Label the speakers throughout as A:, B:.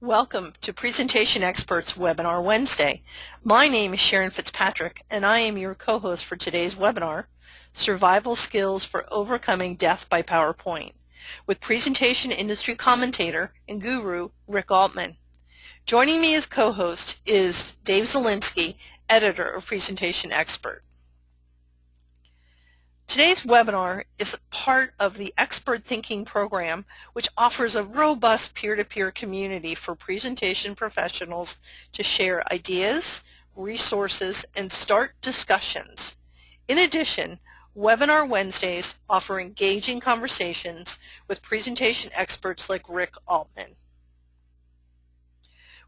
A: Welcome to Presentation Experts Webinar Wednesday. My name is Sharon Fitzpatrick and I am your co-host for today's webinar, Survival Skills for Overcoming Death by PowerPoint, with presentation industry commentator and guru Rick Altman. Joining me as co-host is Dave Zielinski, editor of Presentation Expert. Today's webinar is part of the Expert Thinking program, which offers a robust peer-to-peer community for presentation professionals to share ideas, resources, and start discussions. In addition, Webinar Wednesdays offer engaging conversations with presentation experts like Rick Altman.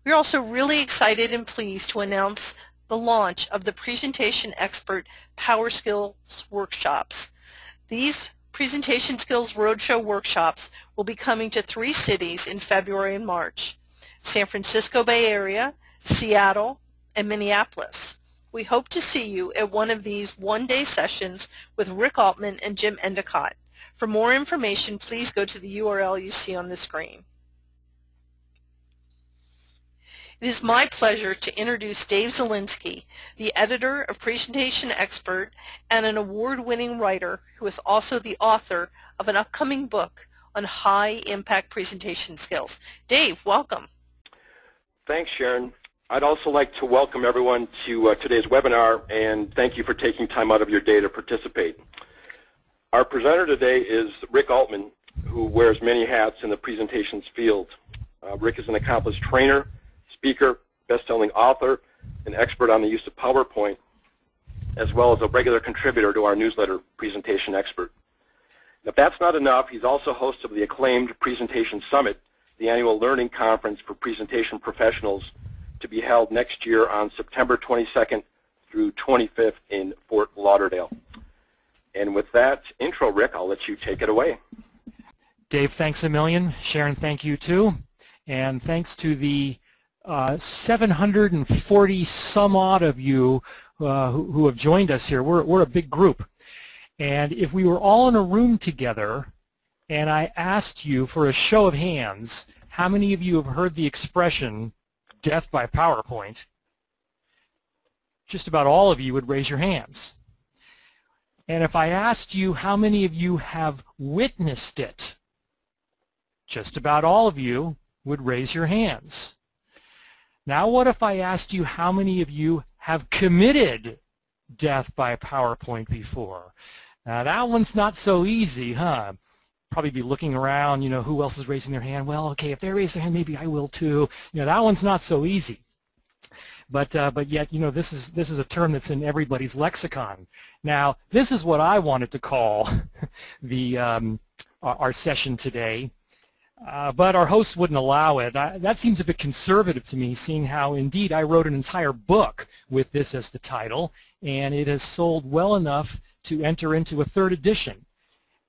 A: We're also really excited and pleased to announce the launch of the Presentation Expert Power Skills Workshops. These Presentation Skills Roadshow workshops will be coming to 3 cities in February and March: San Francisco Bay Area, Seattle, and Minneapolis. We hope to see you at one of these one-day sessions with Rick Altman and Jim Endicott. For more information, please go to the URL you see on the screen. It is my pleasure to introduce Dave Zielinski, the editor of Presentation Expert and an award-winning writer who is also the author of an upcoming book on high-impact presentation skills. Dave, welcome.
B: Thanks, Sharon. I'd also like to welcome everyone to today's webinar, and thank you for taking time out of your day to participate. Our presenter today is Rick Altman, who wears many hats in the presentations field. Rick is an accomplished trainer, speaker, best-selling author, and expert on the use of PowerPoint, as well as a regular contributor to our newsletter, Presentation Expert. If that's not enough, he's also host of the acclaimed Presentation Summit, the annual learning conference for presentation professionals to be held next year on September 22nd through 25th in Fort Lauderdale. And with that intro, Rick, I'll let you take it away.
C: Dave, thanks a million. Sharon, thank you too. And thanks to the 740 some odd of you who have joined us here. We're a big group. And if we were all in a room together and I asked you for a show of hands, how many of you have heard the expression death by PowerPoint? Just about all of you would raise your hands. And if I asked you how many of you have witnessed it, just about all of you would raise your hands. Now what if I asked you how many of you have committed death by PowerPoint before? Now that one's not so easy, huh? Probably be looking around, who else is raising their hand? Well, okay, if they raise their hand, maybe I will too. That one's not so easy. But yet, this is a term that's in everybody's lexicon. Now, this is what I wanted to call the our session today. But our host wouldn't allow it. That seems a bit conservative to me, seeing how, indeed, I wrote an entire book with this as the title, and it has sold well enough to enter into a 3rd edition.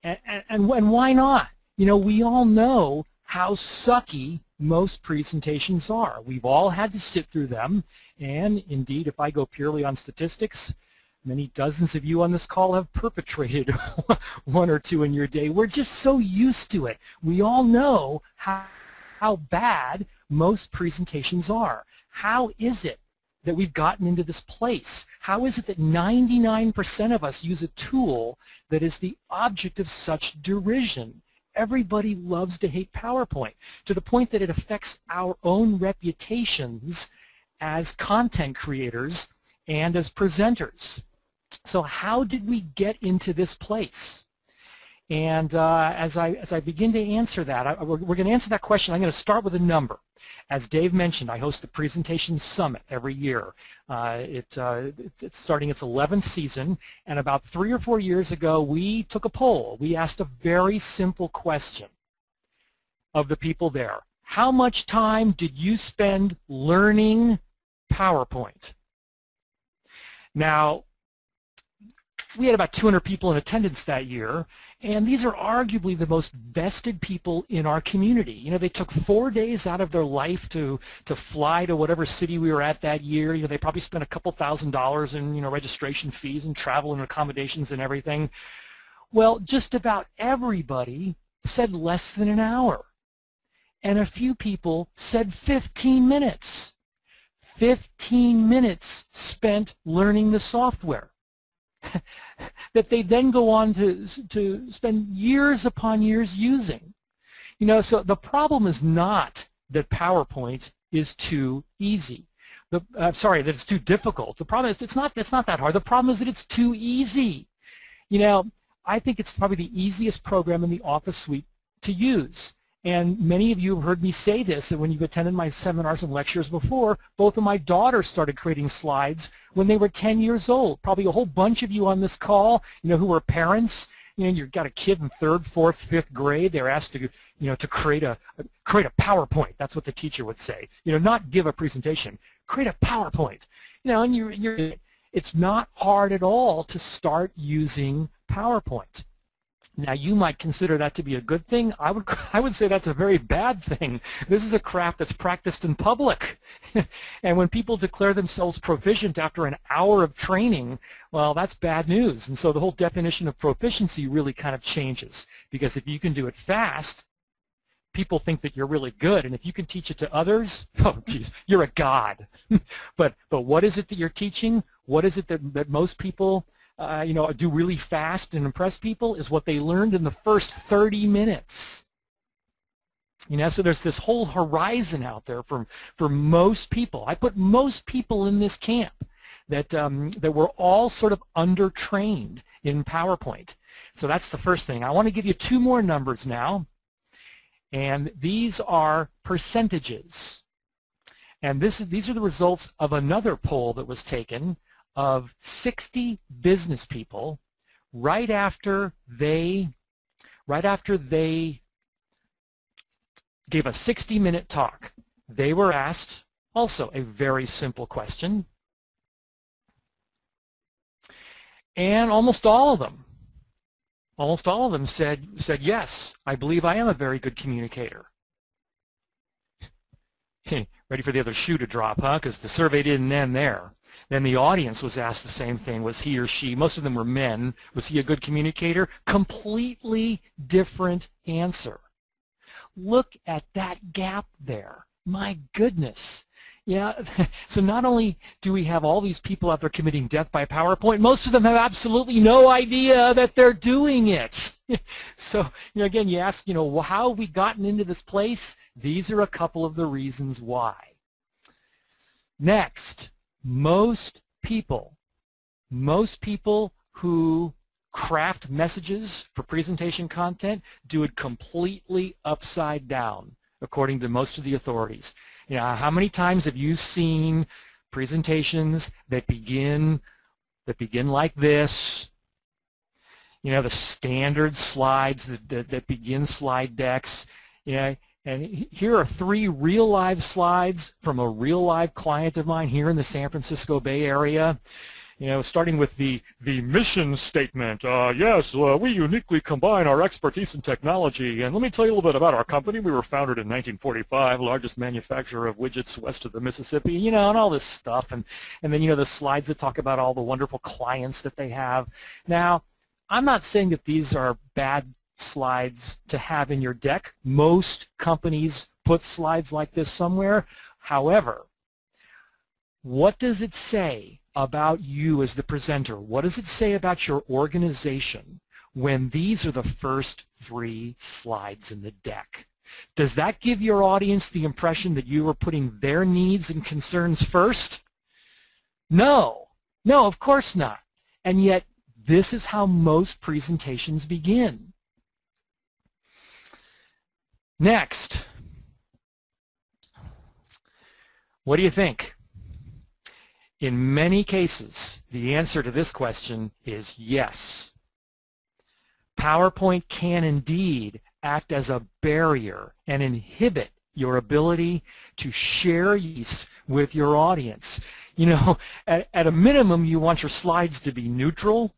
C: And why not? We all know how sucky most presentations are. We've all had to sit through them, and indeed, if I go purely on statistics, many dozens of you on this call have perpetrated one or two in your day. We're just so used to it. We all know how bad most presentations are. How is it that we've gotten into this place? How is it that 99% of us use a tool that is the object of such derision? Everybody loves to hate PowerPoint, to the point that it affects our own reputations as content creators and as presenters. So how did we get into this place? And as I begin to answer that, we're going to answer that question. I'm going to start with a number. As Dave mentioned, I host the Presentation Summit every year. It's starting its 11th season, and about 3 or 4 years ago, we took a poll. We asked a very simple question of the people there. How much time did you spend learning PowerPoint? Now, we had about 200 people in attendance that year, and these are arguably the most vested people in our community. They took 4 days out of their life to fly to whatever city we were at that year. They probably spent a couple $1,000s in registration fees and travel and accommodations and everything. Well, just about everybody said less than an hour. and a few people said 15 minutes. 15 minutes spent learning the software that they then go on to spend years upon years using. You know, so the problem is not that PowerPoint is too easy. Sorry, that it's too difficult. The problem is it's not that hard. The problem is that it's too easy. You know, I think it's probably the easiest program in the Office suite to use. And many of you have heard me say this, that when you've attended my seminars and lectures before, both of my daughters started creating slides when they were 10 years old. Probably a whole bunch of you on this call, you know, who were parents. You know, you've got a kid in 3rd, 4th, 5th grade. They're asked to, you know, to create a PowerPoint. That's what the teacher would say. You know, not give a presentation. Create a PowerPoint. You know, and it's not hard at all to start using PowerPoint. Now, you might consider that to be a good thing. I would say that's a very bad thing. This is a craft that's practiced in public. And when people declare themselves proficient after an hour of training, well, that's bad news. And so the whole definition of proficiency really kind of changes. Because if you can do it fast, people think that you're really good. And if you can teach it to others, oh, geez, you're a god. But what is it that you're teaching? What is it that most people you know, do really fast and impress people is what they learned in the first 30 minutes. You know, so there's this whole horizon out there for most people. I put most people in this camp that we're all sort of undertrained in PowerPoint. So that's the first thing. I want to give you 2 more numbers now, and these are percentages. And these are the results of another poll that was taken of 60 business people right after they gave a 60-minute talk. They were asked also a very simple question, and almost all of them said yes, I believe I am a very good communicator. Ready for the other shoe to drop, huh? Because the survey didn't end there. Then the audience was asked the same thing. Was he or she, most of them were men, was he a good communicator? Completely different answer. Look at that gap there. My goodness. Yeah, so not only do we have all these people out there committing death by PowerPoint, most of them have absolutely no idea that they're doing it. So, you know, again, you ask, you know, well, how have we gotten into this place? These are a couple of the reasons why. Next. Most people who craft messages for presentation content do it completely upside down, according to most of the authorities. You know, how many times have you seen presentations that begin like this? You know, the standard slides that begin slide decks. You know, and here are 3 real live slides from a real live client of mine here in the San Francisco Bay Area. You know, starting with the mission statement. Yes, we uniquely combine our expertise in technology. And let me tell you a little bit about our company. We were founded in 1945, largest manufacturer of widgets west of the Mississippi, you know, and all this stuff. And then, you know, the slides that talk about all the wonderful clients that they have. Now, I'm not saying that these are bad slides to have in your deck. Most companies put slides like this somewhere. However, what does it say about you as the presenter? What does it say about your organization when these are the first 3 slides in the deck? Does that give your audience the impression that you are putting their needs and concerns first? No. No, of course not. And yet, this is how most presentations begin. Next, what do you think? In many cases, the answer to this question is yes. PowerPoint can indeed act as a barrier and inhibit your ability to share these with your audience. You know, at a minimum, you want your slides to be neutral,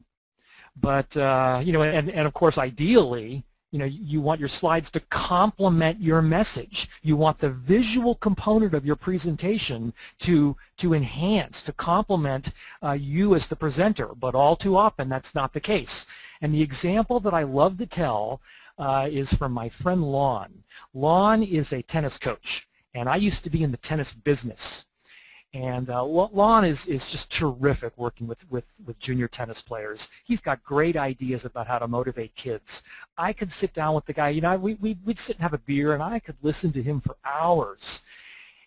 C: but, you know, and of course, ideally, you know, you want your slides to complement your message. You want the visual component of your presentation to enhance, to complement you as the presenter, but all too often that's not the case. And the example that I love to tell is from my friend Lon. Lon is a tennis coach, and I used to be in the tennis business. And Lon is just terrific working with junior tennis players. He's got great ideas about how to motivate kids. I could sit down with the guy, we'd sit and have a beer, and I could listen to him for hours.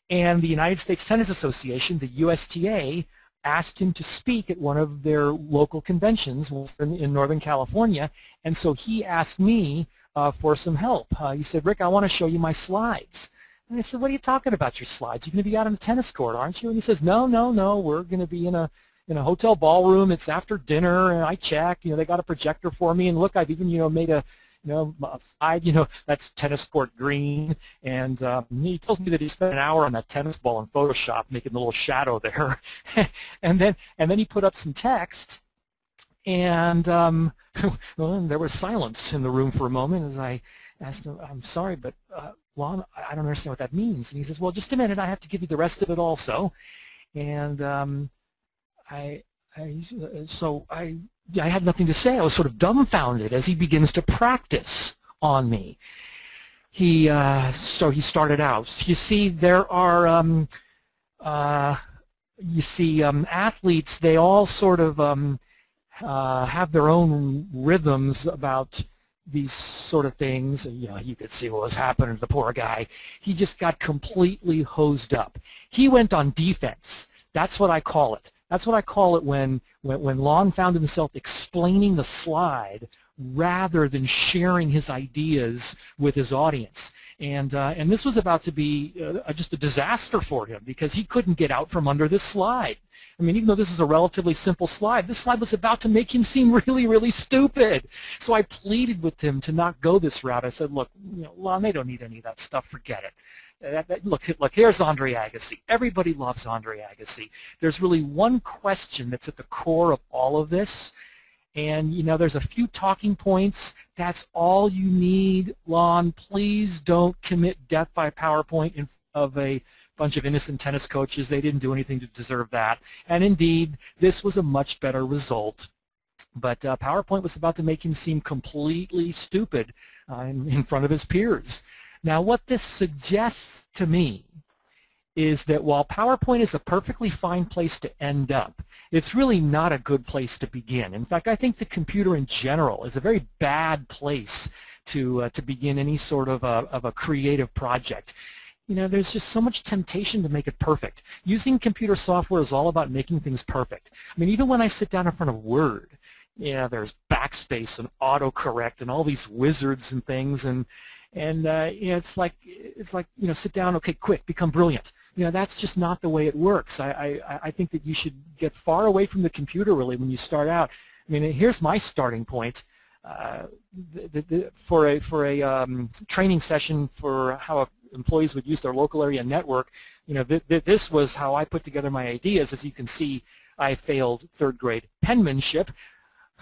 C: And the United States Tennis Association, the USTA, asked him to speak at one of their local conventions in Northern California, and so he asked me for some help. He said, Rick, I want to show you my slides. And I said, what are you talking about, your slides? You're going to be out on the tennis court, aren't you? And he says, no, we're going to be in a hotel ballroom. It's after dinner, and I check. They got a projector for me, and look, I've even made a slide. That's tennis court green. And he tells me that he spent an hour on that tennis ball in Photoshop, making a little shadow there. and then he put up some text, and well, there was silence in the room for a moment as I asked him, I'm sorry, but Lon, I don't understand what that means. And he says, well, just a minute, I have to give you the rest of it also. And I had nothing to say. I was sort of dumbfounded as he begins to practice on me. So he started out. You see, there are, athletes, they all sort of have their own rhythms about these sort of things. You could see what was happening to the poor guy. He just got completely hosed up. He went on defense. That's what I call it. That's what I call it when Lon found himself explaining the slide rather than sharing his ideas with his audience. And this was about to be just a disaster for him because he couldn't get out from under this slide. I mean, even though this is a relatively simple slide, this slide was about to make him seem really, really stupid. So I pleaded with him to not go this route. I said, look, Lon, they don't need any of that stuff. Forget it. Look, here's Andre Agassi. Everybody loves Andre Agassi. There's really one question that's at the core of all of this. And, there's a few talking points. That's all you need, Lon. Please don't commit death by PowerPoint in of a bunch of innocent tennis coaches. They didn't do anything to deserve that. And indeed, this was a much better result. But PowerPoint was about to make him seem completely stupid in front of his peers. Now, what this suggests to me is that while PowerPoint is a perfectly fine place to end up, it's really not a good place to begin. In fact, I think the computer in general is a very bad place to begin any sort of a creative project. There's just so much temptation to make it perfect. Using computer software is all about making things perfect. I mean, even when I sit down in front of Word, there's backspace and autocorrect and all these wizards and things, and it's like sit down, okay, quick, become brilliant. That's just not the way it works. I think that you should get far away from the computer really when you start out. I mean, here's my starting point. For a training session for how employees would use their local area network, this was how I put together my ideas. As you can see, I failed third grade penmanship.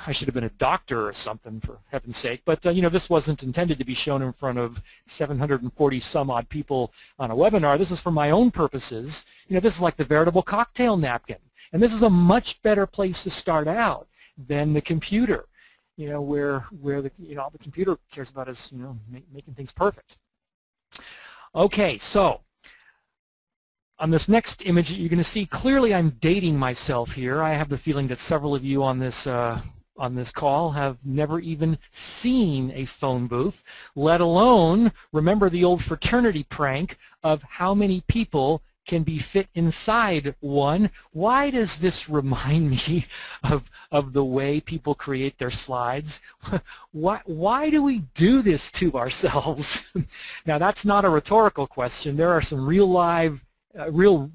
C: I should have been a doctor or something, for heaven's sake. But, this wasn't intended to be shown in front of 740 some odd people on a webinar. This is for my own purposes. This is like the veritable cocktail napkin. And this is a much better place to start out than the computer, where all the computer cares about is, making things perfect. Okay, so on this next image, you're going to see clearly I'm dating myself here. I have the feeling that several of you on this call have never even seen a phone booth, let alone remember the old fraternity prank of how many people can be fit inside one. Why does this remind me of the way people create their slides? Why do we do this to ourselves? Now, that's not a rhetorical question. There are some real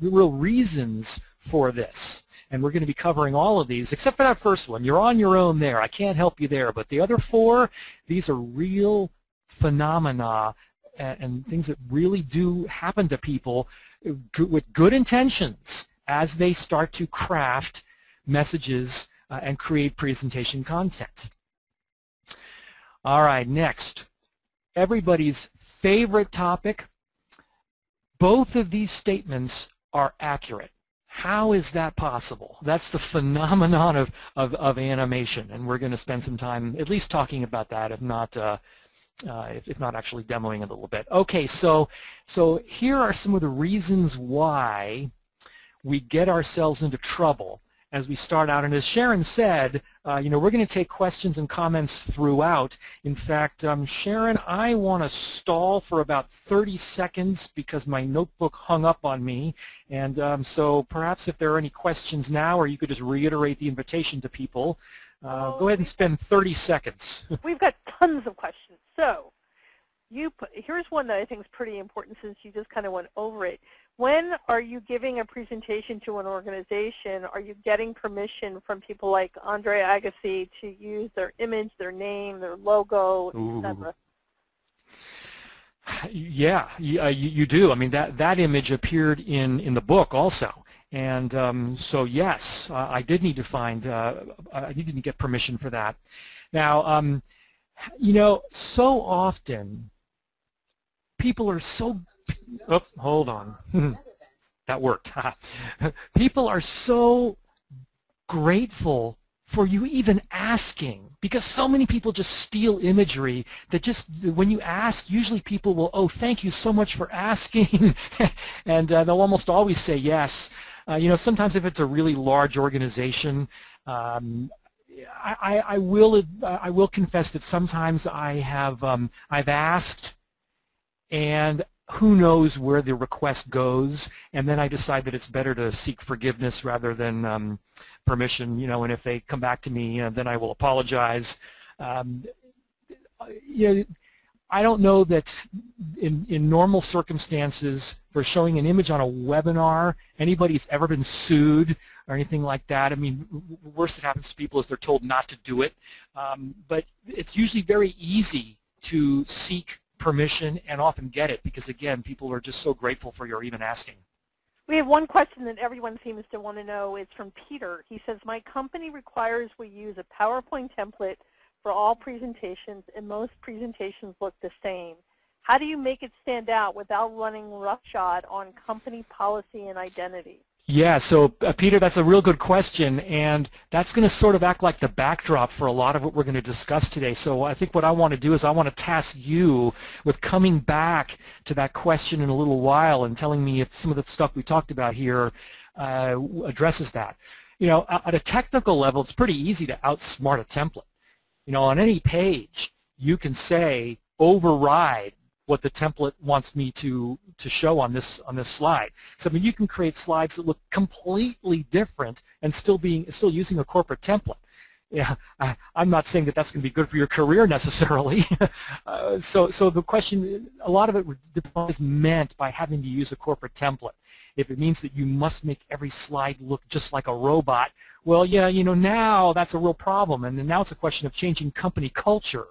C: reasons for this. And we're going to be covering all of these, except for that first one. You're on your own there. I can't help you there. But the other four, these are real phenomena and things that really do happen to people with good intentions as they start to craft messages and create presentation content. All right, next. Everybody's favorite topic. Both of these statements are accurate. How is that possible? That's the phenomenon of animation, and we're going to spend some time at least talking about that, if not if not actually demoing it a little bit. Okay, so here are some of the reasons why we get ourselves into trouble as we start out. And as Sharon said, you know, we're going to take questions and comments throughout. In fact, Sharon, I want to stall for about 30 seconds because my notebook hung up on me. And so perhaps if there are any questions now, or you could just reiterate the invitation to people. Go ahead and spend 30 seconds.
D: We've got tons of questions. So here's one that I think is pretty important since you just kind of went over it. When are you giving a presentation to an organization? Are you getting permission from people like Andre Agassi to use their image, their name, their logo, etc.?
C: Yeah, you do. I mean, that image appeared in the book also. And so yes, I did need to find, I needed to get permission for that. Now, you know, so often people are so, oops, hold on, that worked. People are so grateful for you even asking, because so many people just steal imagery that just when you ask, usually people will, oh, thank you so much for asking, and they'll almost always say yes. You know, sometimes if it's a really large organization, I will confess that sometimes I've asked, and who knows where the request goes, and then I decide that it's better to seek forgiveness rather than permission. You know, and if they come back to me, then I will apologize. You know, I don't know that in normal circumstances for showing an image on a webinar, anybody's ever been sued or anything like that. I mean, the worst that happens to people is they're told not to do it. But it's usually very easy to seek permission and often get it because, again, people are just so grateful for your even asking.
D: We have one question that everyone seems to want to know. It's from Peter. He says, my company requires we use a PowerPoint template for all presentations, and most presentations look the same. How do you make it stand out without running roughshod on company policy and identity?
C: Yeah, so Peter, that's a real good question, and that's going to sort of act like the backdrop for a lot of what we're going to discuss today. So I think what I want to do is I want to task you with coming back to that question in a little while and telling me if some of the stuff we talked about here addresses that. You know, at a technical level, it's pretty easy to outsmart a template. You know, on any page, you can say override what the template wants me to show on this slide. So I mean, you can create slides that look completely different and still using a corporate template. Yeah, I'm not saying that that's going to be good for your career necessarily. So the question, a lot of it is meant by having to use a corporate template. If it means that you must make every slide look just like a robot, well, yeah, you know, now that's a real problem, and now it's a question of changing company culture.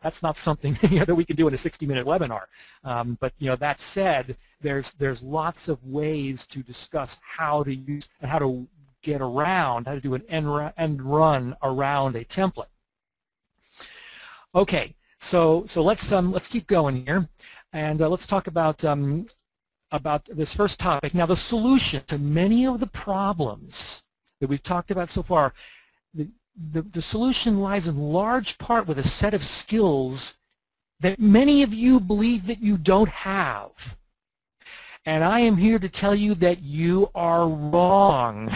C: That's not something that we can do in a 60-minute webinar. But you know, that said, there's lots of ways to discuss how to use and how to get around, how to do an end run around a template. Okay, so let's keep going here, and let's talk about this first topic. Now, the solution to many of the problems that we've talked about so far, the solution lies in large part with a set of skills that many of you believe that you don't have. And I am here to tell you that you are wrong.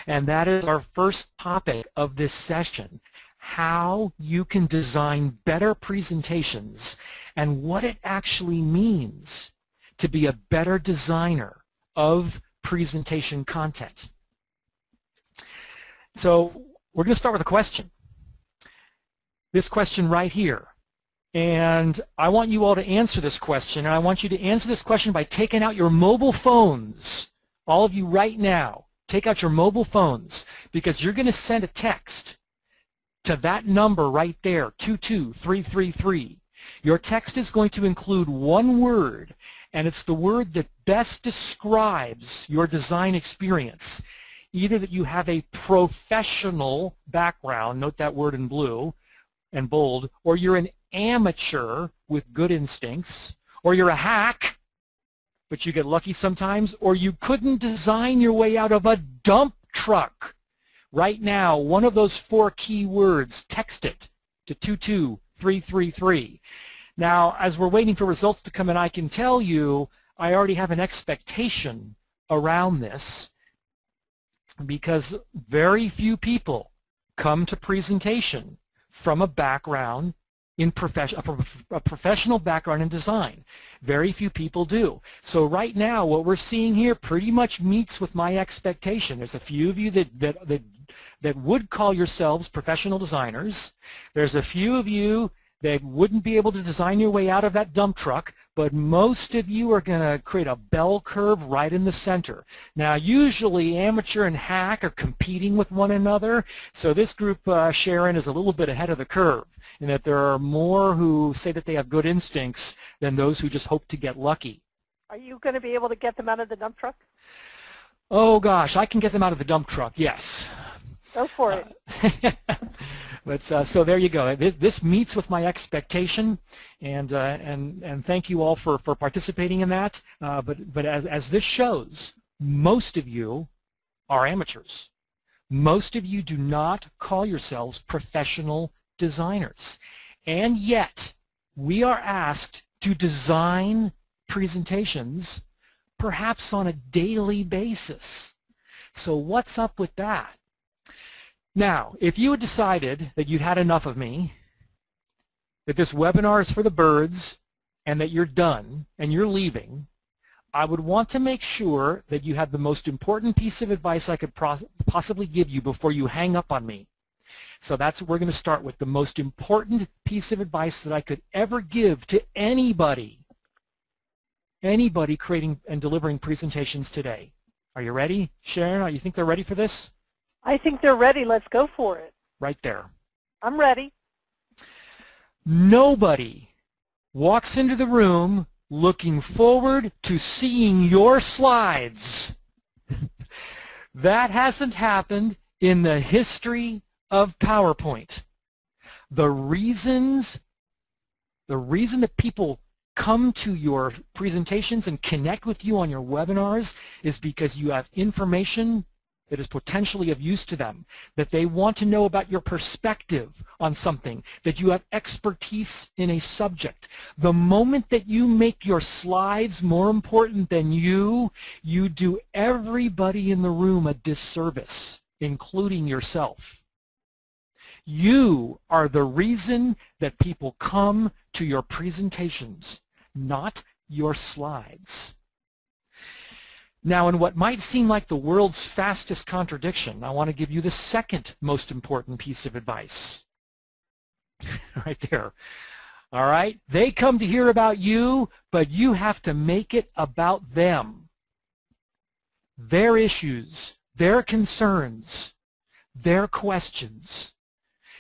C: And that is our first topic of this session, how you can design better presentations and what it actually means to be a better designer of presentation content. So we're going to start with a question. This question right here. And I want you all to answer this question, and I want you to answer this question by taking out your mobile phones. All of you right now, take out your mobile phones, because you're going to send a text to that number right there, 22333. Your text is going to include one word, and it's the word that best describes your design experience. Either that you have a professional background, note that word in blue and bold, or you're an amateur with good instincts, or you're a hack, but you get lucky sometimes, or you couldn't design your way out of a dump truck. Right now, one of those 4 key words, text it to 333. Now, as we're waiting for results to come in, I can tell you I already have an expectation around this because very few people come to presentation from a background in a professional background in design. Very few people do. So right now what we're seeing here pretty much meets with my expectation. There's a few of you that would call yourselves professional designers. There's a few of you that wouldn't be able to design your way out of that dump truck, but most of you are going to create a bell curve right in the center. Now, usually amateur and hack are competing with one another, so this group, Sharon, is a little bit ahead of the curve in that there are more who say that they have good instincts than those who just hope to get lucky.
D: Are you going to be able to get them out of the dump truck?
C: Oh, gosh, I can get them out of the dump truck, yes.
D: Go for it.
C: But so there you go. This meets with my expectation, and thank you all for participating in that. But as this shows, most of you are amateurs. Most of you do not call yourselves professional designers, and yet we are asked to design presentations perhaps on a daily basis. So what's up with that? Now, if you had decided that you'd had enough of me, that this webinar is for the birds, and that you're done and you're leaving, I would want to make sure that you had the most important piece of advice I could possibly give you before you hang up on me. So that's what we're going to start with, the most important piece of advice that I could ever give to anybody creating and delivering presentations today. Are you ready, Sharon? You think they're ready for this?
D: I think they're ready. Let's go for it.
C: Right there.
D: I'm ready.
C: Nobody walks into the room looking forward to seeing your slides. That hasn't happened in the history of PowerPoint. The reason that people come to your presentations and connect with you on your webinars is because you have information that is potentially of use to them, that they want to know about your perspective on something, that you have expertise in a subject. The moment that you make your slides more important than you do everybody in the room a disservice, including yourself. You are the reason that people come to your presentations, not your slides. Now, in what might seem like the world's fastest contradiction, I want to give you the second most important piece of advice. Right there. All right? They come to hear about you, but you have to make it about them. Their issues, their concerns, their questions.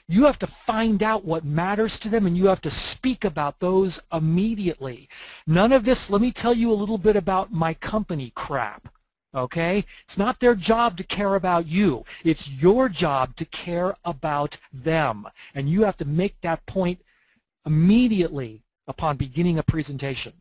C: You have to find out what matters to them, and you have to speak about those immediately. None of this, let me tell you a little bit about my company crap, okay? It's not their job to care about you. It's your job to care about them, and you have to make that point immediately upon beginning a presentation.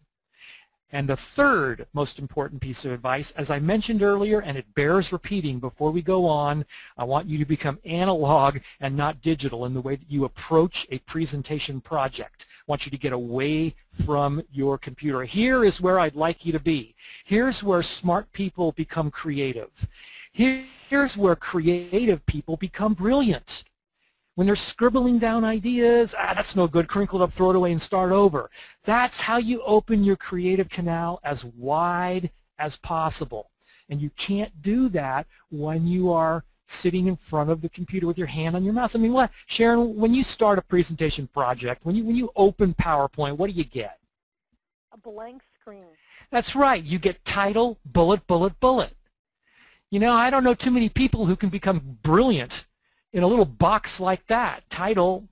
C: And the third most important piece of advice, as I mentioned earlier, and it bears repeating before we go on, I want you to become analog and not digital in the way that you approach a presentation project. I want you to get away from your computer. Here is where I'd like you to be. Here's where smart people become creative. Here's where creative people become brilliant. When they're scribbling down ideas, that's no good, crinkle it up, throw it away, and start over. That's how you open your creative canal as wide as possible. And you can't do that when you are sitting in front of the computer with your hand on your mouse. I mean, what, Sharon, when you start a presentation project, when you open PowerPoint, what do you get?
D: A blank screen.
C: That's right. You get title, bullet, bullet, bullet. You know, I don't know too many people who can become brilliant in a little box like that, title,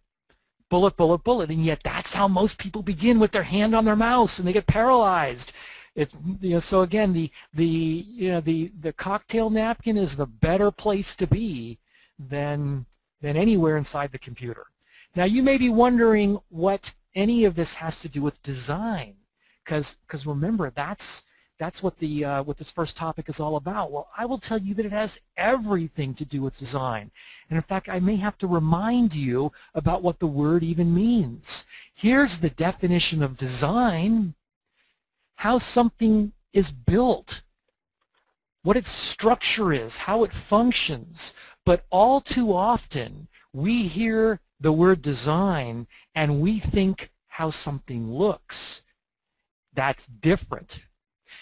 C: bullet, bullet, bullet, and yet that's how most people begin, with their hand on their mouse, and they get paralyzed. So again, the cocktail napkin is the better place to be than anywhere inside the computer. Now you may be wondering what any of this has to do with design, because remember, that's that's what this first topic is all about. Well, I will tell you that it has everything to do with design. And in fact, I may have to remind you about what the word even means. Here's the definition of design: how something is built, what its structure is, how it functions. But all too often, we hear the word design and we think how something looks. That's different.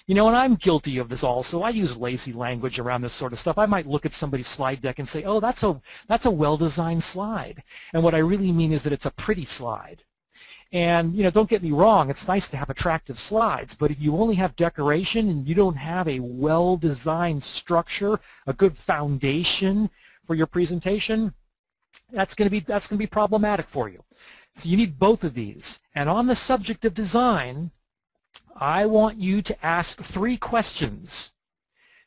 C: You know, and I'm guilty of this also. I use lazy language around this sort of stuff. I might look at somebody's slide deck and say, oh, that's a well-designed slide. And what I really mean is that it's a pretty slide. And, you know, don't get me wrong, it's nice to have attractive slides, but if you only have decoration and you don't have a well-designed structure, a good foundation for your presentation, that's going to be problematic for you. So you need both of these. And on the subject of design, I want you to ask 3 questions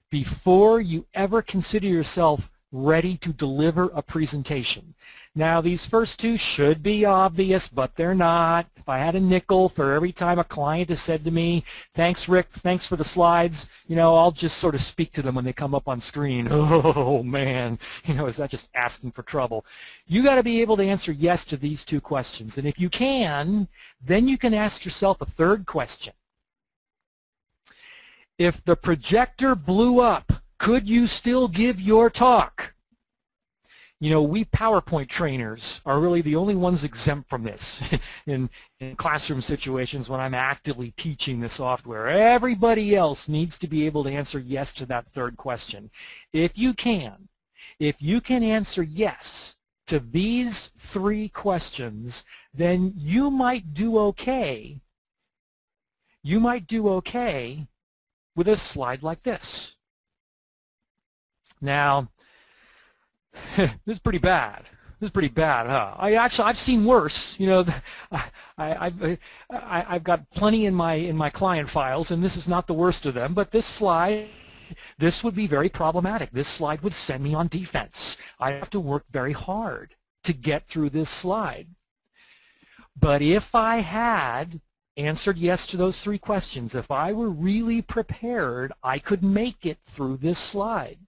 C: before you ever consider yourself ready to deliver a presentation. Now, these first 2 should be obvious, but they're not. If I had a nickel for every time a client has said to me, thanks, Rick, thanks for the slides, you know, I'll just sort of speak to them when they come up on screen. Oh, man, you know, is that just asking for trouble? You got to be able to answer yes to these 2 questions. And if you can, then you can ask yourself a 3rd question. If the projector blew up, could you still give your talk? You know, we PowerPoint trainers are really the only ones exempt from this in classroom situations when I'm actively teaching the software. Everybody else needs to be able to answer yes to that 3rd question. If you can answer yes to these 3 questions, then you might do okay. You might do okay with a slide like this. Now, this is pretty bad. This is pretty bad, huh? I've seen worse. You know, I've got plenty in my client files, and this is not the worst of them. But this slide, this would be very problematic. This slide would send me on defense. I have to work very hard to get through this slide. But if I had answered yes to those 3 questions, if I were really prepared, I could make it through this slide.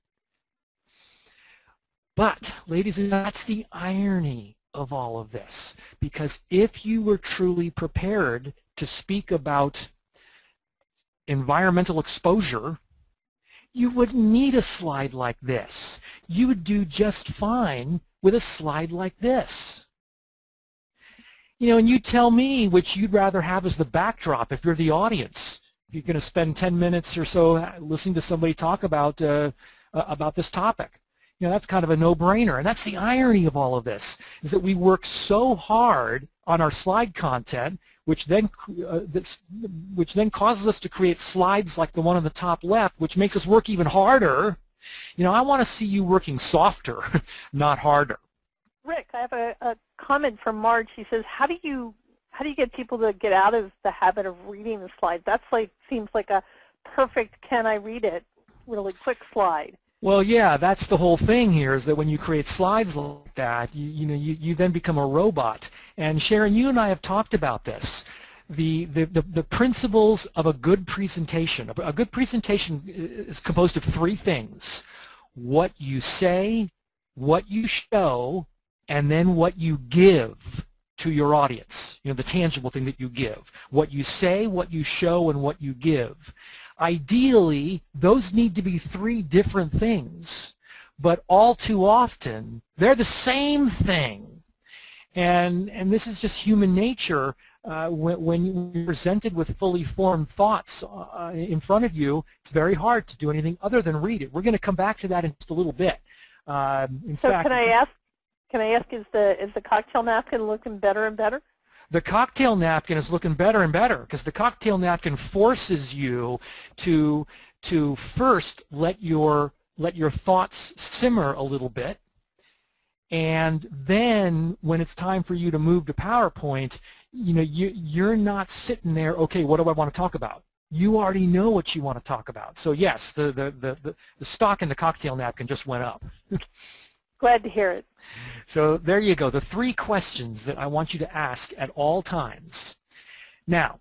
C: But, ladies and gentlemen, that's the irony of all of this. Because if you were truly prepared to speak about environmental exposure, you wouldn't need a slide like this. You would do just fine with a slide like this. You know, and you tell me which you'd rather have as the backdrop if you're the audience. If you're going to spend 10 minutes or so listening to somebody talk about this topic. You know, that's kind of a no-brainer. And that's the irony of all of this, is that we work so hard on our slide content, which then causes us to create slides like the one on the top left, which makes us work even harder. You know, I want to see you working softer, not harder.
D: Rick, I have a comment from Marge. She says, how do you get people to get out of the habit of reading the slides? That's seems like a perfect can I read it really quick slide.
C: Well, yeah, that's the whole thing here, is that when you create slides like that, you then become a robot. And Sharon, you and I have talked about this. The principles of a good presentation. A good presentation is composed of 3 things: what you say, what you show, and then what you give to your audience. You know, the tangible thing that you give. What you say, what you show, and what you give. Ideally, those need to be 3 different things, but all too often, they're the same thing. And this is just human nature. When you're presented with fully formed thoughts in front of you, it's very hard to do anything other than read it. We're going to come back to that in just a little bit. In fact,
D: can I ask, is the cocktail napkin looking better and better?
C: The cocktail napkin is looking better and better, because the cocktail napkin forces you to first let your thoughts simmer a little bit, and then when it's time for you to move to PowerPoint, you know, you're not sitting there, okay, what do I want to talk about? You already know what you want to talk about. So yes, the stock in the cocktail napkin just went up.
D: Glad to hear it.
C: So there you go, the 3 questions that I want you to ask at all times. Now,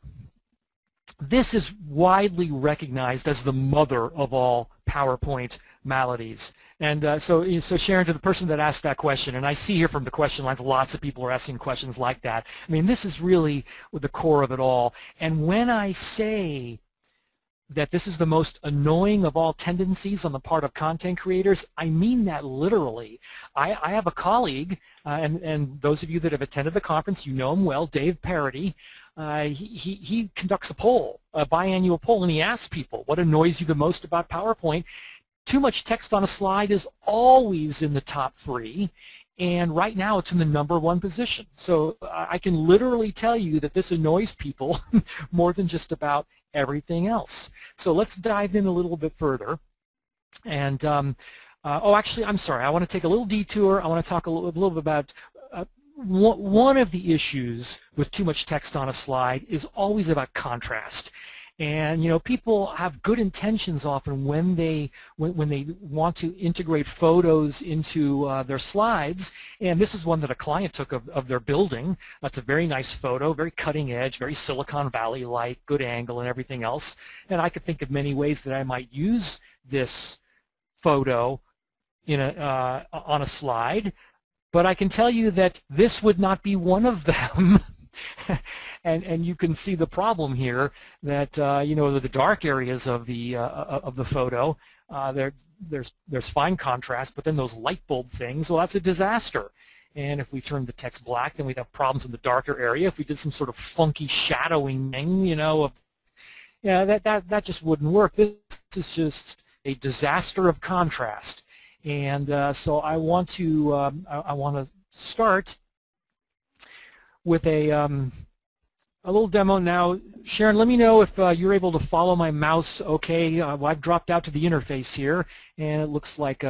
C: This is widely recognized as the mother of all PowerPoint maladies. And so Sharon, to the person that asked that question, and I see here from the question lines lots of people are asking questions like that. I mean, this is really the core of it all. And when I say that this is the most annoying of all tendencies on the part of content creators, I mean that literally. I have a colleague, and those of you that have attended the conference, you know him well, Dave Parody. He conducts a poll, a biannual poll, and he asks people, what annoys you the most about PowerPoint? Too much text on a slide is always in the top 3, and right now it's in the #1 position. So I can literally tell you that this annoys people more than just about everything else. So let's dive in a little bit further. And oh, actually, I'm sorry. I want to take a little detour. I want to talk a little bit about one of the issues with too much text on a slide is always about contrast. And you know, people have good intentions often when they want to integrate photos into their slides. And this is one that a client took of their building. That's a very nice photo, very cutting edge, very Silicon Valley-like, good angle and everything else. And I could think of many ways that I might use this photo in on a slide. But I can tell you that this would not be one of them. And you can see the problem here that you know, the dark areas of the photo, there's fine contrast, but then those light bulb things, well, that's a disaster. And if we turn the text black, then we'd have problems in the darker area. If we did some sort of funky shadowing thing, you know, that just wouldn't work. This is just a disaster of contrast. And so I want to start with a little demo now. Sharon, let me know if you're able to follow my mouse okay. Well, I've dropped out to the interface here, and it looks like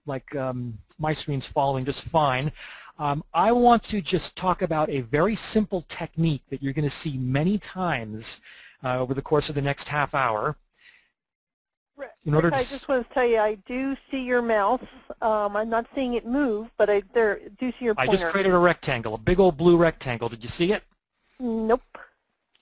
C: my screen's following just fine. I want to just talk about a very simple technique that you're going to see many times over the course of the next half hour.
D: Rick, I just want to tell you, I do see your mouse. I'm not seeing it move, but I do see your pointer.
C: I just created a rectangle, a big old blue rectangle. Did you see it?
D: Nope.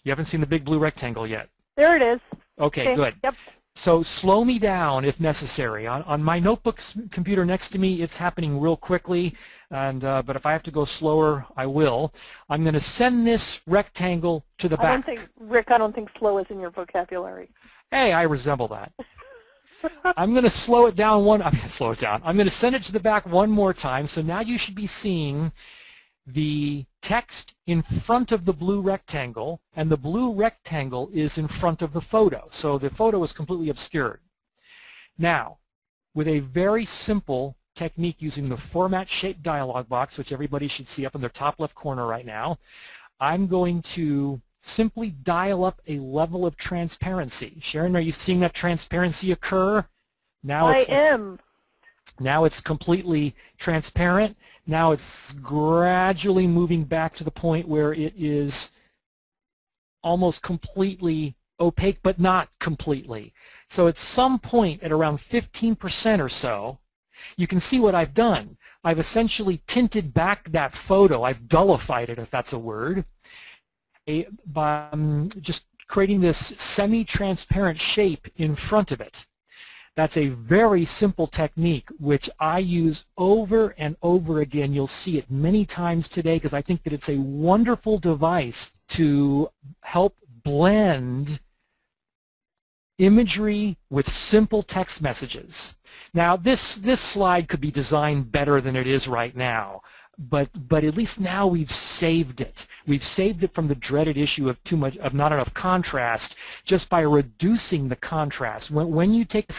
C: You haven't seen the big blue rectangle yet?
D: There it is.
C: Okay, good.
D: Yep.
C: So slow me down if necessary. On my notebook computer next to me, it's happening real quickly, and but if I have to go slower, I will. I'm going to send this rectangle to the back.
D: Rick, I don't think slow is in your vocabulary.
C: Hey, I resemble that. I'm going to slow it down I'm going to slow it down. I'm going to send it to the back one more time. So now you should be seeing the text in front of the blue rectangle, and the blue rectangle is in front of the photo. So the photo is completely obscured. Now, with a very simple technique using the Format Shape dialog box, which everybody should see up in their top left corner right now, I'm going to simply dial up a level of transparency. Sharon, are you seeing that transparency occur? Now
D: I am.
C: Now it's completely transparent. Now it's gradually moving back to the point where it is almost completely opaque, but not completely. So at some point at around 15% or so, you can see what I've done. I've essentially tinted back that photo. I've dullified it, if that's a word, by just creating this semi-transparent shape in front of it. That's a very simple technique which I use over and over again. You'll see it many times today because I think that it's a wonderful device to help blend imagery with simple text messages. Now this slide could be designed better than it is right now. But at least now we've saved it. We've saved it from the dreaded issue of not enough contrast just by reducing the contrast. When you take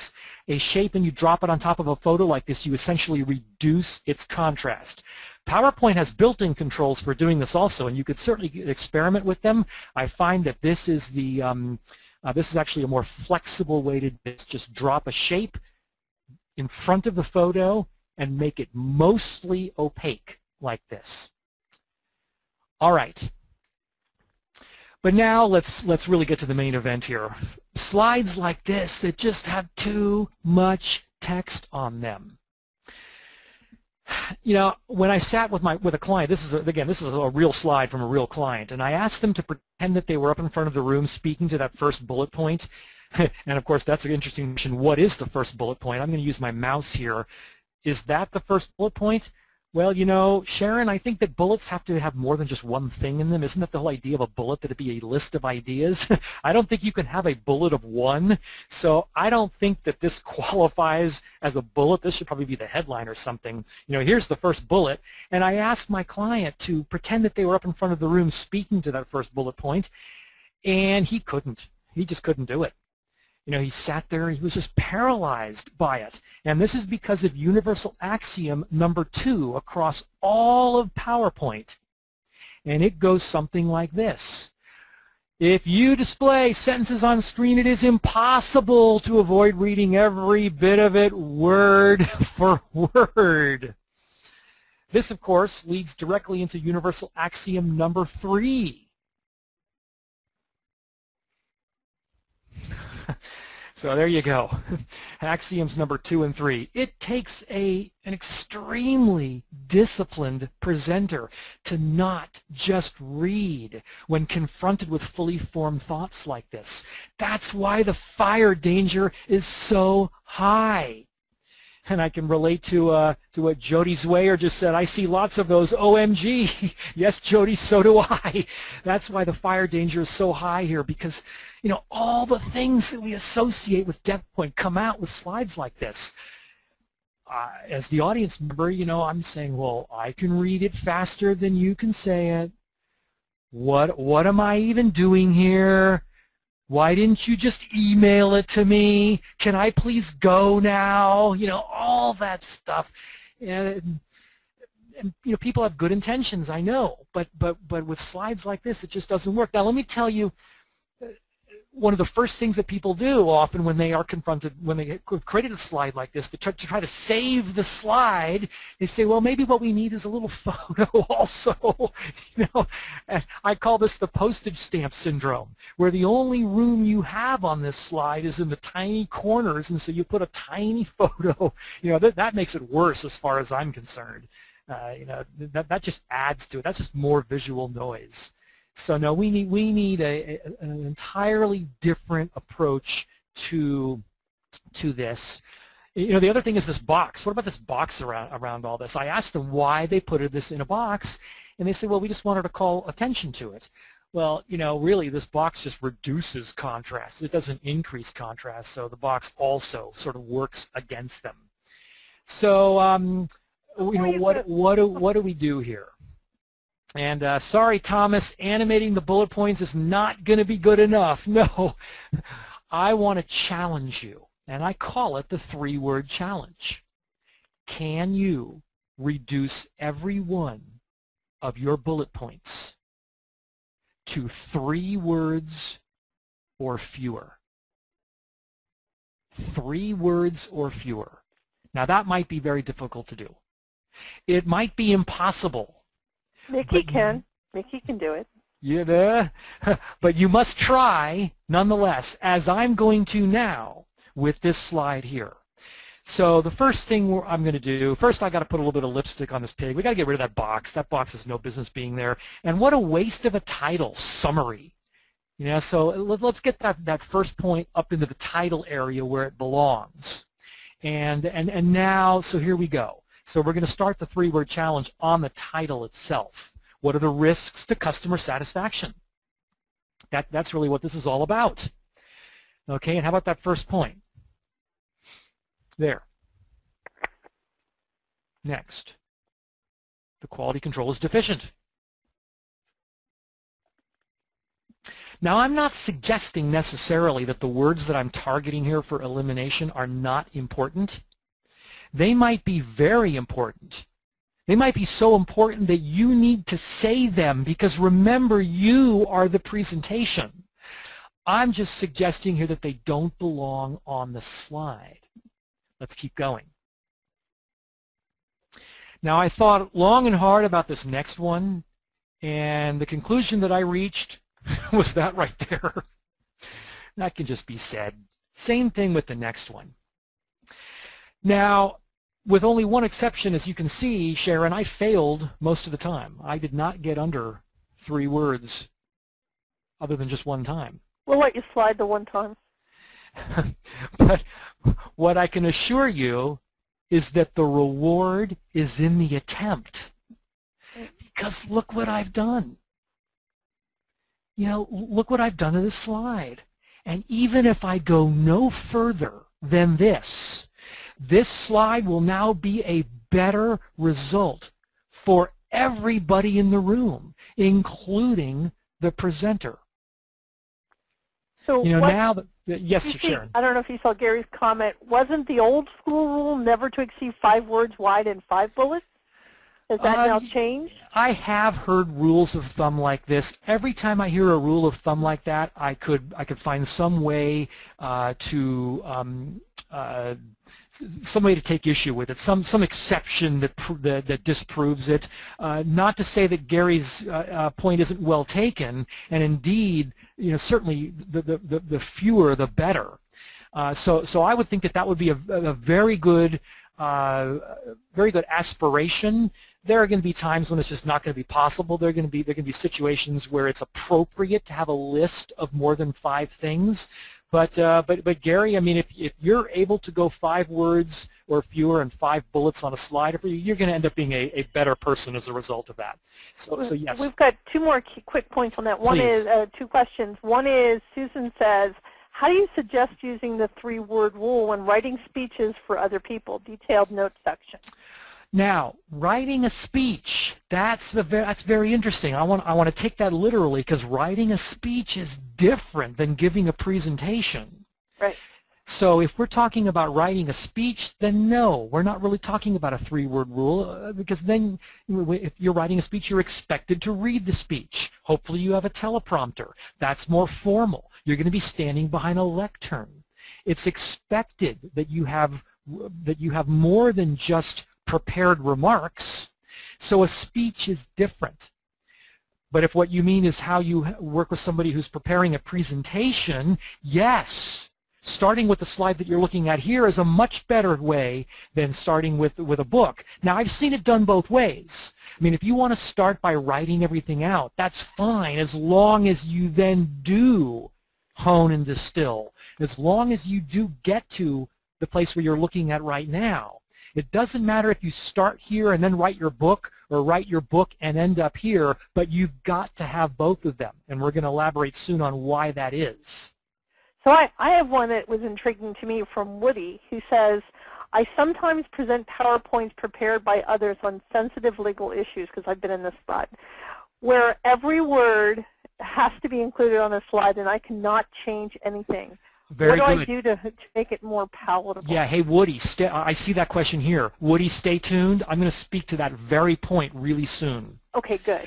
C: a shape and you drop it on top of a photo like this, you essentially reduce its contrast. PowerPoint has built-in controls for doing this also, and you could certainly experiment with them. I find that this is this is actually a more flexible way to just drop a shape in front of the photo and make it mostly opaque like this. All right. But now let's really get to the main event here. Slides like this that just have too much text on them. You know, when I sat with a client, this is a real slide from a real client, and I asked them to pretend that they were up in front of the room speaking to that first bullet point. And of course, that's an interesting question. What is the first bullet point? I'm going to use my mouse here. Is that the first bullet point? Well, you know, Sharon, I think that bullets have to have more than just one thing in them. Isn't that the whole idea of a bullet, that it be a list of ideas? I don't think you can have a bullet of one. So I don't think that this qualifies as a bullet. This should probably be the headline or something. You know, here's the first bullet. And I asked my client to pretend that they were up in front of the room speaking to that first bullet point. And he couldn't. He just couldn't do it. You know, he sat there, he was just paralyzed by it. And this is because of universal axiom number 2 across all of PowerPoint. And it goes something like this. If you display sentences on screen, it is impossible to avoid reading every bit of it word for word. This, of course, leads directly into universal axiom number 3. So there you go. Axioms number 2 and 3. It takes an extremely disciplined presenter to not just read when confronted with fully formed thoughts like this. That's why the fire danger is so high. And I can relate to what Jody Zwayer just said. I see lots of those. OMG. Yes, Jody, so do I. That's why the fire danger is so high here, because, you know, all the things that we associate with Death Point come out with slides like this. As the audience member, you know, I'm saying, well, I can read it faster than you can say it. What am I even doing here? Why didn't you just email it to me? Can I please go now? You know, all that stuff. And you know, people have good intentions, I know, but with slides like this, it just doesn't work. Now, let me tell you, one of the first things that people do often when they are confronted, when they have created a slide like this, to try to save the slide, they say, well, maybe what we need is a little photo also. You know, and I call this the postage stamp syndrome, where the only room you have on this slide is in the tiny corners, and so you put a tiny photo. You know, that makes it worse as far as I'm concerned. You know, that just adds to it. That's just more visual noise. So no, we need an entirely different approach to this. You know, the other thing is this box. What about this box around all this? I asked them why they put this in a box, and they said, well, we just wanted to call attention to it. Well, you know, really, this box just reduces contrast. It doesn't increase contrast, so the box also sort of works against them. So, you know, what do we do here? And sorry, Thomas, animating the bullet points is not going to be good enough. No, I want to challenge you, and I call it the 3-word challenge. Can you reduce every one of your bullet points to 3 words or fewer? 3 words or fewer. Now, that might be very difficult to do. It might be impossible.
D: Mickey can do it.
C: Yeah, but you must try nonetheless, as I'm going to now with this slide here. So the first thing I'm going to do, first I got to put a little bit of lipstick on this pig. We got to get rid of that box. That box has no business being there. And what a waste of a title, summary. You know, so let's get that first point up into the title area where it belongs. And now, so here we go. So we're going to start the 3-word challenge on the title itself. What are the risks to customer satisfaction? That's really what this is all about. Okay, and how about that first point? There. Next. The quality control is deficient. Now, I'm not suggesting necessarily that the words that I'm targeting here for elimination are not important. They might be very important. They might be so important that you need to say them, because remember, you are the presentation. I'm just suggesting here that they don't belong on the slide. Let's keep going. Now, I thought long and hard about this next one, and the conclusion that I reached was that right there. That can just be said. Same thing with the next one. Now, with only one exception, as you can see, Sharon, I failed most of the time. I did not get under 3 words other than just one time.
D: We'll let you slide the one time.
C: But what I can assure you is that the reward is in the attempt. Because look what I've done. You know, look what I've done to this slide. And even if I go no further than this slide will now be a better result for everybody in the room, including the presenter.
D: So
C: you know, now that, yes, Sharon.
D: I don't know if you saw Gary's comment. Wasn't the old school rule never to exceed 5 words wide and 5 bullets? Has that now changed?
C: I have heard rules of thumb like this. Every time I hear a rule of thumb like that, I could find some way some way to take issue with it, some exception that disproves it. Not to say that Gary's point isn't well taken, and indeed, you know, certainly the fewer the better. So I would think that would be a very good aspiration. There are going to be times when it's just not going to be possible. There are going to be situations where it's appropriate to have a list of more than 5 things. But Gary, I mean, if you're able to go 5 words or fewer and 5 bullets on a slide, you're going to end up being a better person as a result of that. So yes.
D: We've got 2 more quick points on that. One
C: Please.
D: is 2 questions. One is Susan says, how do you suggest using the 3-word rule when writing speeches for other people? Detailed notes section.
C: Now, writing a speech, that's very interesting. I want to take that literally, because writing a speech is different than giving a presentation.
D: Right.
C: So if we're talking about writing a speech, then no, we're not really talking about a 3-word rule, because then if you're writing a speech, you're expected to read the speech. Hopefully you have a teleprompter. That's more formal. You're going to be standing behind a lectern. It's expected that you have more than just prepared remarks. So a speech is different. But if what you mean is how you work with somebody who's preparing a presentation, yes, starting with the slide that you're looking at here is a much better way than starting with a book. Now, I've seen it done both ways. I mean, if you want to start by writing everything out, that's fine, as long as you then do hone and distill, as long as you do get to the place where you're looking at right now. It doesn't matter if you start here and then write your book, or write your book and end up here, but you've got to have both of them, and we're going to elaborate soon on why that is.
D: So I have one that was intriguing to me from Woody, who says, I sometimes present PowerPoints prepared by others on sensitive legal issues, because I've been in this spot, where every word has to be included on the slide and I cannot change anything.
C: Very
D: what do
C: good.
D: I do to make it more palatable?
C: Yeah, hey Woody, I see that question here. Woody, stay tuned. I'm going to speak to that very point really soon.
D: Okay, good.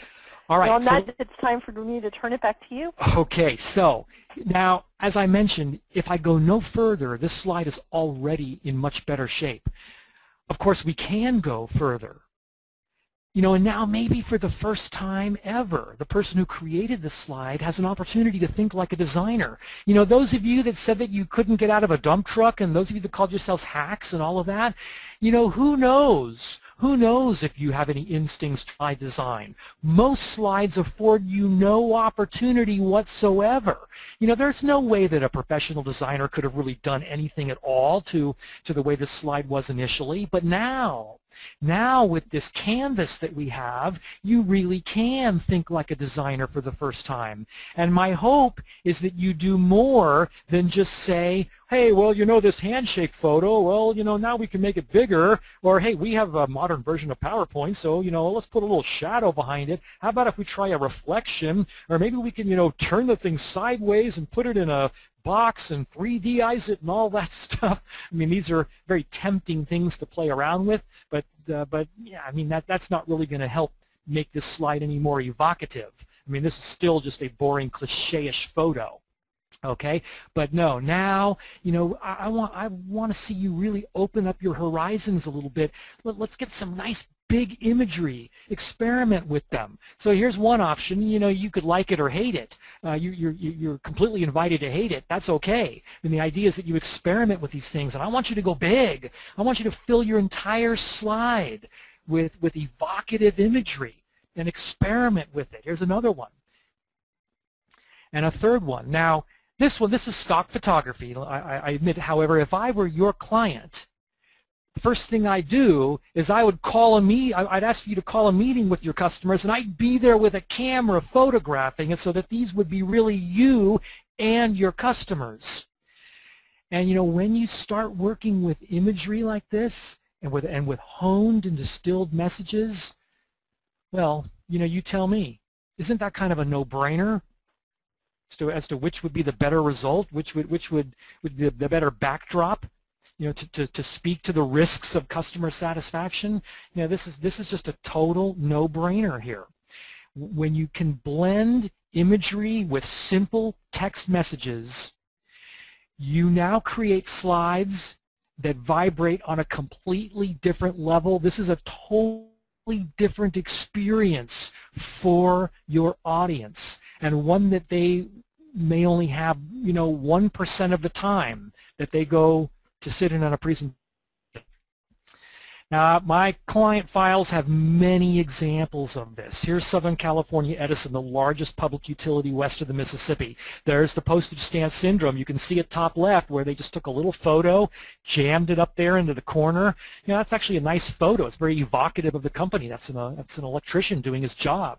C: All right.
D: Well, on that, it's time for me to turn it back to you.
C: Okay, so now, as I mentioned, if I go no further, this slide is already in much better shape. Of course, we can go further. You know, and now maybe for the first time ever, the person who created this slide has an opportunity to think like a designer. You know, those of you that said that you couldn't get out of a dump truck, and those of you that called yourselves hacks and all of that, you know, who knows? Who knows if you have any instincts by design? Most slides afford you no opportunity whatsoever. You know, there's no way that a professional designer could have really done anything at all to the way this slide was initially. But now with this canvas that we have, you really can think like a designer for the first time. And my hope is that you do more than just say, hey, well, you know, this handshake photo, well, you know, now we can make it bigger. Or, hey, we have a modern version of PowerPoint, so, you know, let's put a little shadow behind it. How about if we try a reflection? Or maybe we can, you know, turn the thing sideways and put it in a box and 3Dize it and all that stuff. I mean, these are very tempting things to play around with, but yeah, I mean, that's not really going to help make this slide any more evocative. I mean, this is still just a boring, cliche-ish photo. Okay, but no, now, you know, I want to see you really open up your horizons a little bit. Let's get some nice big imagery. Experiment with them. So here's one option. You know, you could like it or hate it. You're completely invited to hate it. That's okay. And the idea is that you experiment with these things. And I want you to go big. I want you to fill your entire slide with evocative imagery and experiment with it. Here's another one. And a third one. Now, this is stock photography. I admit, however, if I were your client, the first thing I do is I would I'd ask for you to call a meeting with your customers, and I'd be there with a camera photographing it so that these would be really you and your customers. And you know, when you start working with imagery like this and with honed and distilled messages, well, you know, you tell me, isn't that kind of a no-brainer as to which would be the better result, which would be the better backdrop? You know, to speak to the risks of customer satisfaction. You know, this is just a total no-brainer here. When you can blend imagery with simple text messages, you now create slides that vibrate on a completely different level. This is a totally different experience for your audience, and one that they may only have, you know, 1% of the time that they go to sit in on a presentation. Now, my client files have many examples of this. Here's Southern California Edison, the largest public utility west of the Mississippi. There's the postage stamp syndrome. You can see at top left where they just took a little photo, jammed it up there into the corner. You know, that's actually a nice photo. It's very evocative of the company. That's an electrician doing his job.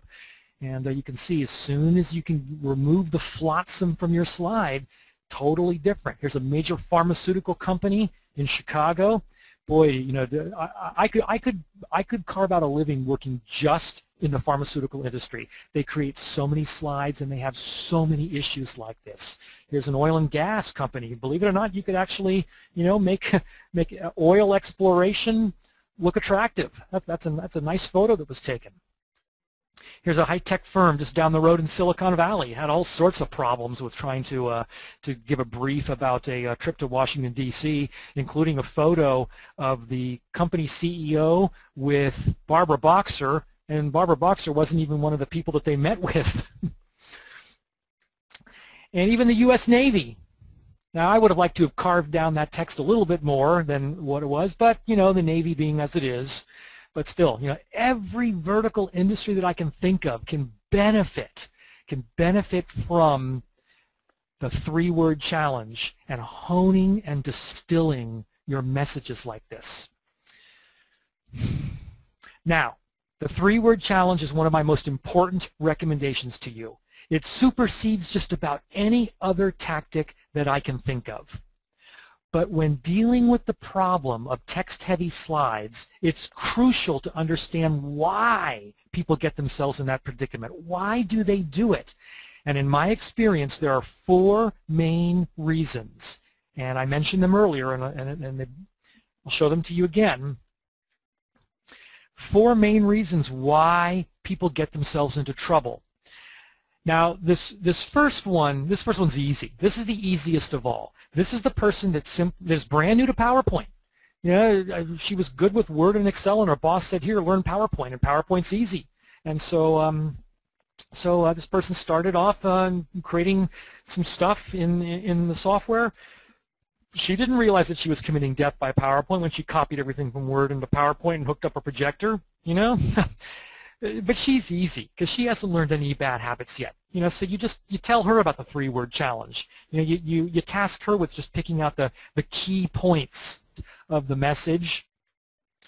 C: And you can see as soon as you can remove the flotsam from your slide, totally different. Here's a major pharmaceutical company in Chicago. Boy, you know, I could carve out a living working just in the pharmaceutical industry. They create so many slides and they have so many issues like this. Here's an oil and gas company. Believe it or not, you could actually, you know, make oil exploration look attractive. That's a nice photo that was taken. Here's a high-tech firm just down the road in Silicon Valley. Had all sorts of problems with trying to give a brief about a trip to Washington, D.C., including a photo of the company CEO with Barbara Boxer, and Barbara Boxer wasn't even one of the people that they met with. And even the U.S. Navy. Now, I would have liked to have carved down that text a little bit more than what it was, but, you know, the Navy being as it is. But still, you know, every vertical industry that I can think of can benefit from the three-word challenge and honing and distilling your messages like this. Now, the three-word challenge is one of my most important recommendations to you. It supersedes just about any other tactic that I can think of. But when dealing with the problem of text-heavy slides, it's crucial to understand why people get themselves in that predicament. Why do they do it? And in my experience, there are 4 main reasons. And I mentioned them earlier, and I'll show them to you again. 4 main reasons why people get themselves into trouble. Now, this first one's easy. This is the easiest of all. This is the person that's brand new to PowerPoint. You know, she was good with Word and Excel, and her boss said, "Here, learn PowerPoint," and PowerPoint's easy. And so, this person started off creating some stuff in the software. She didn't realize that she was committing death by PowerPoint when she copied everything from Word into PowerPoint and hooked up a projector. You know. But she's easy because she hasn't learned any bad habits yet. You know, so you tell her about the three-word challenge. You know, you task her with just picking out the key points of the message,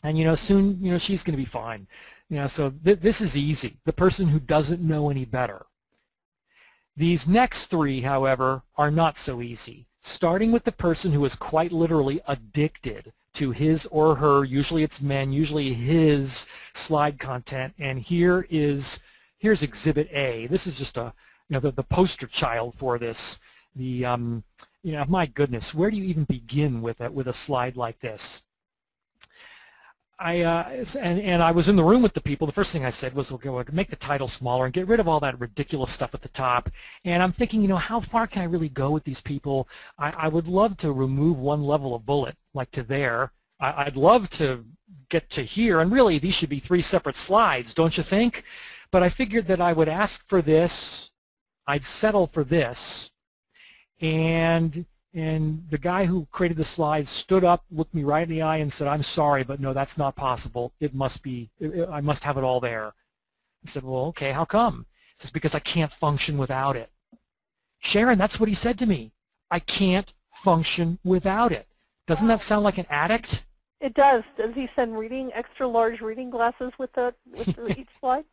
C: and you know, soon, you know, she's going to be fine. You know, so this is easy. The person who doesn't know any better. These next 3, however, are not so easy. Starting with the person who is quite literally addicted to his or her, usually it's men, usually his slide content, and here's Exhibit A. This is just the poster child for this. You know, my goodness, where do you even begin with a slide like this? And I was in the room with the people. The first thing I said was, okay, well, make the title smaller and get rid of all that ridiculous stuff at the top. And I'm thinking, you know, how far can I really go with these people? I would love to remove one level of bullet, like to there. I'd love to get to here, and really these should be 3 separate slides, don't you think? But I figured that I would ask for this, I'd settle for this, and the guy who created the slides stood up, looked me right in the eye and said, I'm sorry, but no, that's not possible. It must be, I must have it all there. I said, well, okay, how come? He says, because I can't function without it. Sharon, that's what he said to me. I can't function without it. Doesn't that sound like an addict?
D: It does. Does he send extra large reading glasses with each slide?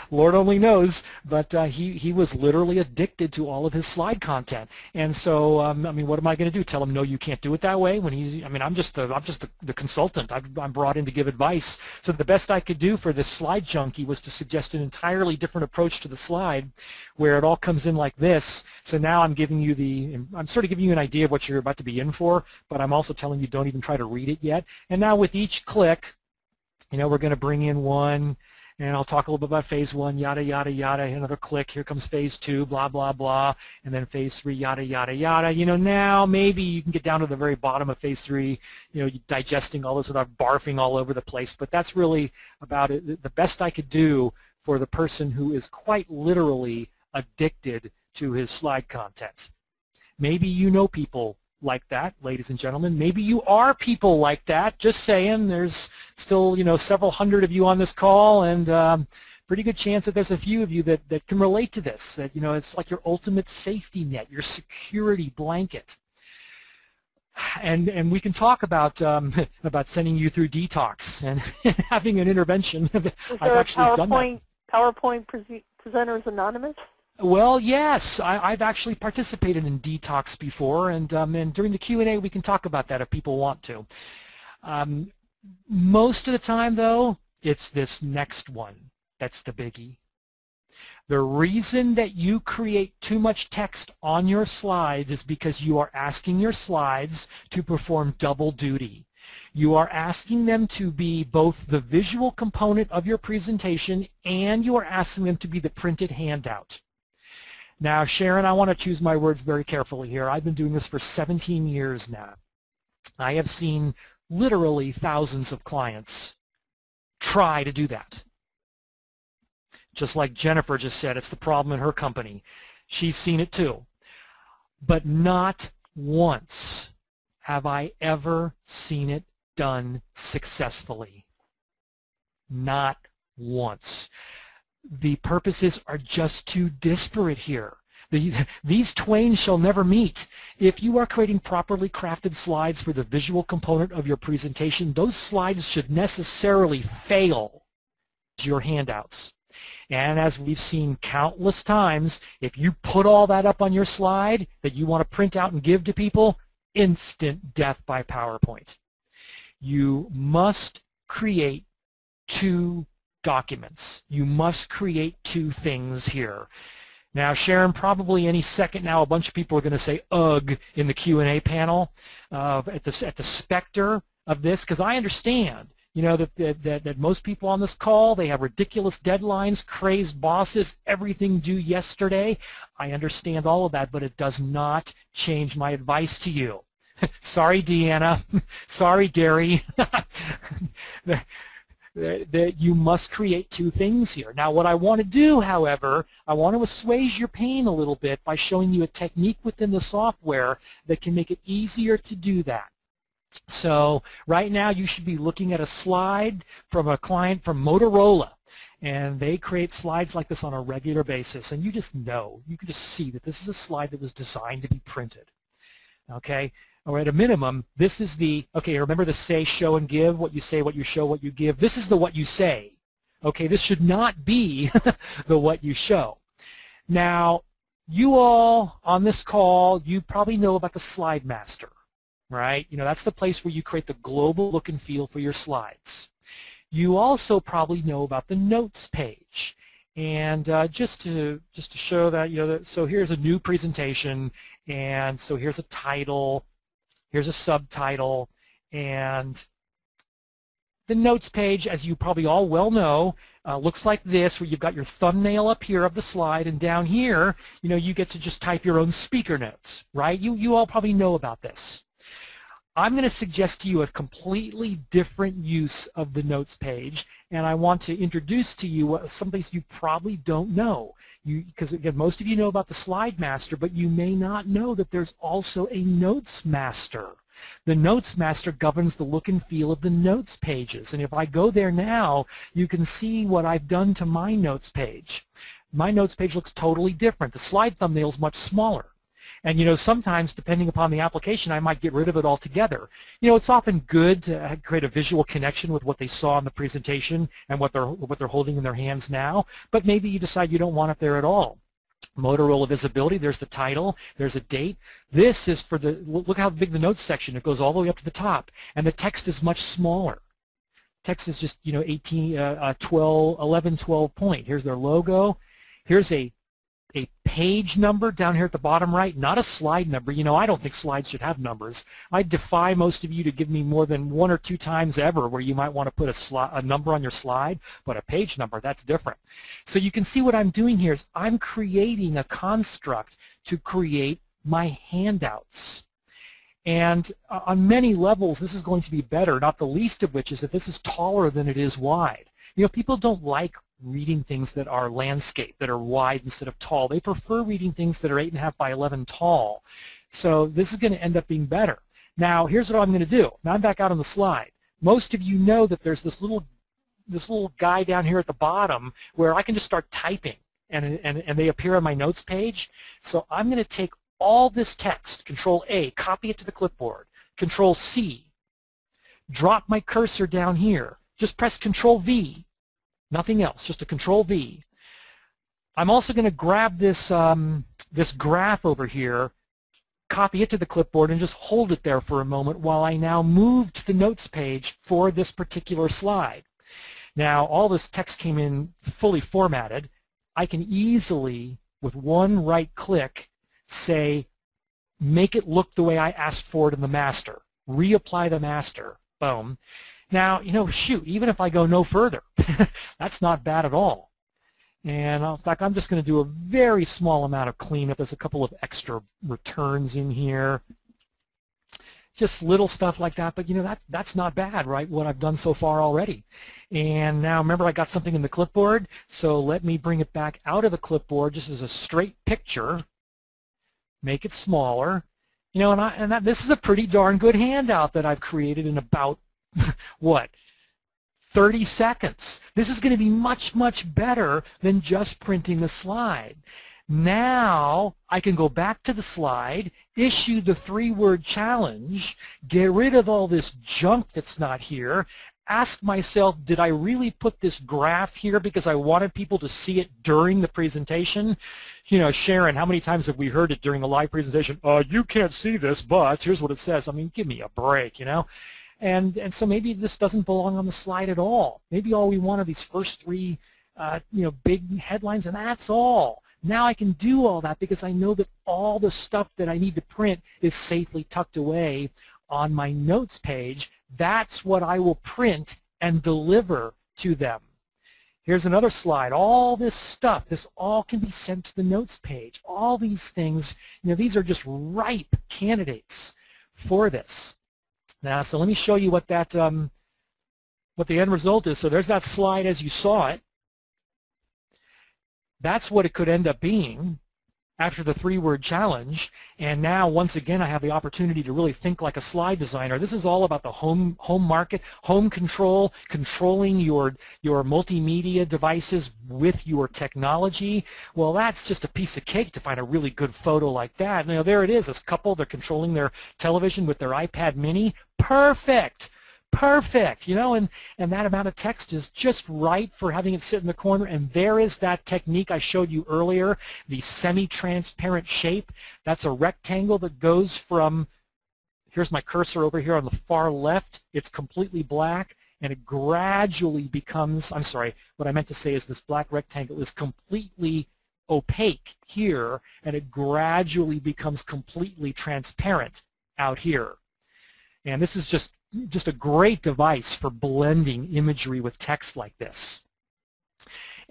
C: Lord only knows, but he was literally addicted to all of his slide content. And so, I mean, what am I going to do? Tell him, no, you can't do it that way? When he's, I mean, I'm just the consultant. I'm brought in to give advice. So the best I could do for this slide junkie was to suggest an entirely different approach to the slide, where it all comes in like this. So now I'm giving you I'm sort of giving you an idea of what you're about to be in for, but I'm also telling you don't even try to read it yet. And now with each click, you know, we're going to bring in one. And I'll talk a little bit about phase 1, yada, yada, yada. Another click, here comes phase 2, blah, blah, blah. And then phase 3, yada, yada, yada. You know, now maybe you can get down to the very bottom of phase 3, you know, digesting all this without barfing all over the place. But that's really about it. The best I could do for the person who is quite literally addicted to his slide content. Maybe you know people like that, ladies and gentlemen. Maybe you are people like that. Just saying, there's still, you know, several hundred of you on this call, and pretty good chance that there's a few of you that can relate to this. That, you know, it's like your ultimate safety net, your security blanket. And we can talk about sending you through detox and having an intervention. I've actually done that.
D: PowerPoint Presenters Anonymous?
C: Well, yes, I've actually participated in detox before, and during the Q&A we can talk about that if people want to. Most of the time, though, it's this next one that's the biggie. The reason that you create too much text on your slides is because you are asking your slides to perform double duty. You are asking them to be both the visual component of your presentation, and you are asking them to be the printed handout. Now, Sharon, I want to choose my words very carefully here. I've been doing this for 17 years now. I have seen literally thousands of clients try to do that. Just like Jennifer just said, it's the problem in her company. She's seen it too. But not once have I ever seen it done successfully. Not once. The purposes are just too disparate here. These twain shall never meet. If you are creating properly crafted slides for the visual component of your presentation, those slides should necessarily fail your handouts. And as we've seen countless times, if you put all that up on your slide that you want to print out and give to people, instant death by PowerPoint. You must create two documents. You must create two things here. Now, Sharon, probably any second now a bunch of people are going to say ugh in the Q&A panel at the specter of this, because I understand, you know, that most people on this call, they have ridiculous deadlines, crazed bosses, everything due yesterday. I understand all of that, but it does not change my advice to you. Sorry, Deanna. Sorry, Gary. That you must create two things here. Now, what I want to do, however, I want to assuage your pain a little bit by showing you a technique within the software that can make it easier to do that. So right now you should be looking at a slide from a client from Motorola, and they create slides like this on a regular basis, and you just know, you can just see that this is a slide that was designed to be printed. Okay? Or at a minimum, this is the, okay, remember the say, show, and give, what you say, what you show, what you give. This is the what you say. Okay, this should not be the what you show. Now, you all on this call, you probably know about the Slide Master, right? You know, that's the place where you create the global look and feel for your slides. You also probably know about the notes page. And just to show that, you know, so here's a new presentation, and so here's a title, here's a subtitle, and the notes page, as you probably all well know, looks like this, where you've got your thumbnail up here of the slide, and down here, you know, you get to just type your own speaker notes, right? You all probably know about this. I'm going to suggest to you a completely different use of the notes page, and I want to introduce to you something you probably don't know. Because again, most of you know about the slide master, but you may not know that there's also a notes master. The notes master governs the look and feel of the notes pages, and if I go there now, you can see what I've done to my notes page. My notes page looks totally different. The slide thumbnail is much smaller. And you know, sometimes depending upon the application, I might get rid of it altogether. You know, it's often good to create a visual connection with what they saw in the presentation and what they're holding in their hands now, but maybe you decide you don't want it there at all. Motorola visibility, there's the title, there's a date. This is for the, look how big the notes section, it goes all the way up to the top, and the text is much smaller. Text is just, you know, 11, 12 point. Here's their logo. Here's a page number down here at the bottom right, not a slide number. You know, I don't think slides should have numbers. I defy most of you to give me more than 1 or 2 times ever where you might want to put a number on your slide, but a page number, that's different. So you can see what I'm doing here is I'm creating a construct to create my handouts. And on many levels, this is going to be better, not the least of which is that this is taller than it is wide. You know, people don't like reading things that are landscape, that are wide instead of tall. They prefer reading things that are 8.5 by 11 tall. So this is going to end up being better. Now, here's what I'm going to do. Now I'm back out on the slide. Most of you know that there's this little guy down here at the bottom where I can just start typing and they appear on my notes page. So I'm going to take all this text, Control A, copy it to the clipboard, Control C, drop my cursor down here, just press Control V, nothing else, just a Control V. I'm also going to grab this, this graph over here, copy it to the clipboard, and just hold it there for a moment while I now move to the notes page for this particular slide. Now, all this text came in fully formatted. I can easily, with one right click, say, make it look the way I asked for it in the master. Reapply the master. Boom. Now, you know, shoot, even if I go no further, that's not bad at all. And in fact, I'm just going to do a very small amount of cleanup. There's a couple of extra returns in here. Just little stuff like that, but you know, that's not bad, right, what I've done so far already. And now remember, I got something in the clipboard, so let me bring it back out of the clipboard just as a straight picture. Make it smaller. You know, and this is a pretty darn good handout that I've created in about, what, 30 seconds. This is going to be much, much better than just printing the slide. Now I can go back to the slide, issue the 3-word challenge, get rid of all this junk that's not here, ask myself, did I really put this graph here because I wanted people to see it during the presentation? You know, Sharon, how many times have we heard it during a live presentation? You can't see this, but here's what it says. I mean, give me a break, you know? And so maybe this doesn't belong on the slide at all. Maybe all we want are these first 3 you know, big headlines, and that's all. Now I can do all that because I know that all the stuff that I need to print is safely tucked away on my notes page. That's what I will print and deliver to them. Here's another slide. All this stuff, this all can be sent to the notes page. All these things, you know, these are just ripe candidates for this. Now, so let me show you what that, what the end result is. So there's that slide as you saw it. That's what it could end up being after the 3-word challenge. And now, once again, I have the opportunity to really think like a slide designer. This is all about the home market, home control, controlling your multimedia devices with your technology. Well, that's just a piece of cake to find a really good photo like that. Now, there it is. This couple, they're controlling their television with their iPad mini. Perfect. Perfect, you know, and that amount of text is just right for having it sit in the corner. And there is that technique I showed you earlier, the semi-transparent shape. That's a rectangle that goes from, here's my cursor over here on the far left, it's completely black, and it gradually becomes, I'm sorry, what I meant to say is this black rectangle is completely opaque here, and it gradually becomes completely transparent out here. And this is just a great device for blending imagery with text like this.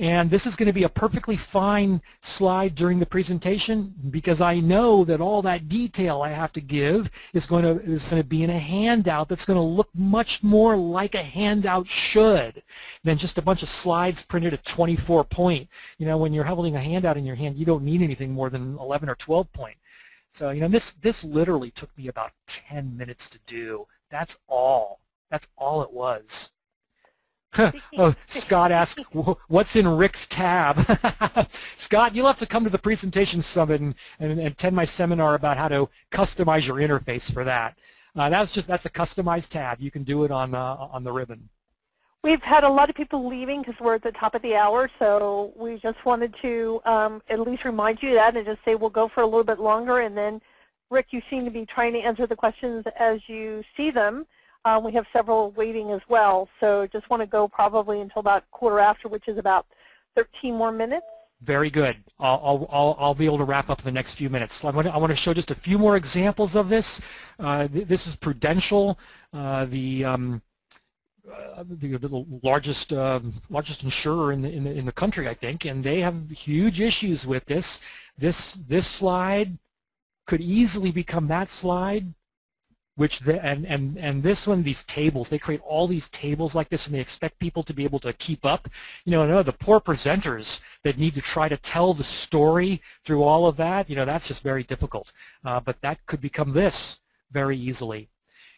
C: And this is going to be a perfectly fine slide during the presentation because I know that all that detail I have to give is going to be in a handout that's going to look much more like a handout should than just a bunch of slides printed at 24 point. You know, when you're holding a handout in your hand, you don't need anything more than 11 or 12 point. So, you know, this literally took me about 10 minutes to do. That's all. That's all it was. Oh, Scott asked, what's in Rick's tab? Scott, you'll have to come to the Presentation Summit and attend my seminar about how to customize your interface for that. That's a customized tab. You can do it on the ribbon.
D: We've had a lot of people leaving because we're at the top of the hour, so we just wanted to at least remind you of that and just say we'll go for a little bit longer. And then, Rick, you seem to be trying to answer the questions as you see them. We have several waiting as well, so just want to go probably until about quarter after, which is about 13 more minutes.
C: Very good. I'll be able to wrap up in the next few minutes. I want to show just a few more examples of this. This is Prudential, the largest insurer in the country, I think, and they have huge issues with this. This slide could easily become that slide. And this one, these tables, they create all these tables like this, and they expect people to be able to keep up. You know, the poor presenters that need to try to tell the story through all of that, you know, that's just very difficult. But that could become this very easily.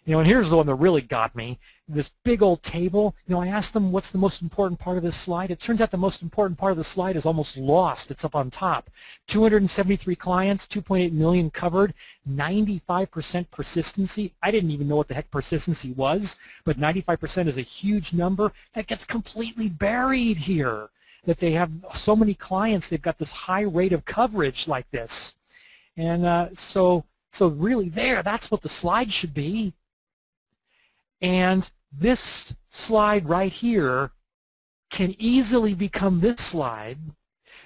C: You know, and here's the one that really got me. This big old table, you know, I asked them what's the most important part of this slide. It turns out the most important part of the slide is almost lost. It's up on top. 273 clients, 2.8 million covered, 95% persistency. I didn't even know what the heck persistency was, but 95% is a huge number. That gets completely buried here, that they have so many clients, they've got this high rate of coverage like this. And so really there, that's what the slide should be. And this slide right here can easily become this slide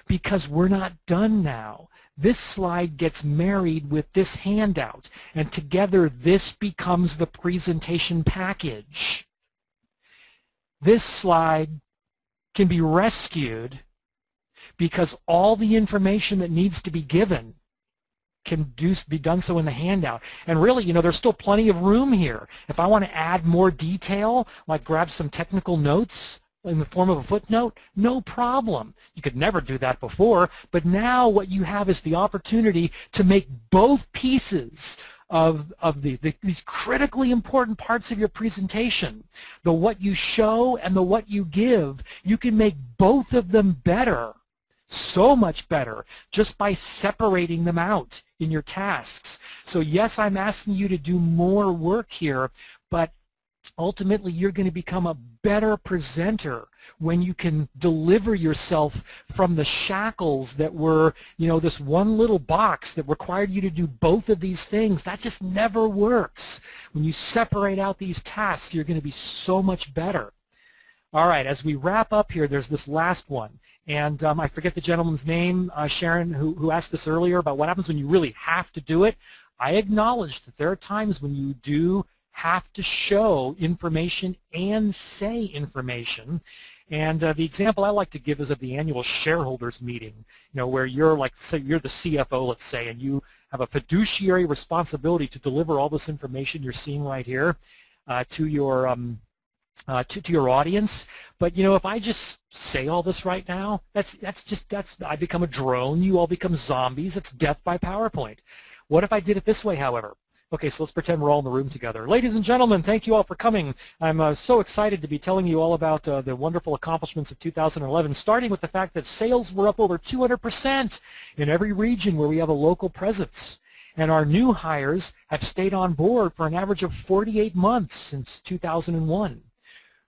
C: because we're not done now. This slide gets married with this handout, and together this becomes the presentation package. This slide can be rescued because all the information that needs to be given can be done so in the handout. And really, you know, there's still plenty of room here. If I want to add more detail, like grab some technical notes in the form of a footnote, no problem. You could never do that before, but now what you have is the opportunity to make both pieces of these critically important parts of your presentation, the what you show and the what you give, you can make both of them better, so much better, just by separating them out in your tasks. So yes, I'm asking you to do more work here, but ultimately you're going to become a better presenter when you can deliver yourself from the shackles that were, you know, this one little box that required you to do both of these things. That just never works. When you separate out these tasks, you're going to be so much better. All right, as we wrap up here, there's this last one. And I forget the gentleman's name, Sharon, who asked this earlier about what happens when you really have to do it. I acknowledge that there are times when you do have to show information and say information. And the example I like to give is of the annual shareholders meeting, you know, where you're like, say you're the CFO, let's say, and you have a fiduciary responsibility to deliver all this information you're seeing right here to your audience. But you know, if I just say all this right now, that's I become a drone, you all become zombies. It's death by PowerPoint. What if I did it this way, however? Okay, so let's pretend we're all in the room together. Ladies and gentlemen, thank you all for coming. I'm so excited to be telling you all about the wonderful accomplishments of 2011, starting with the fact that sales were up over 200% in every region where we have a local presence. And our new hires have stayed on board for an average of 48 months since 2001.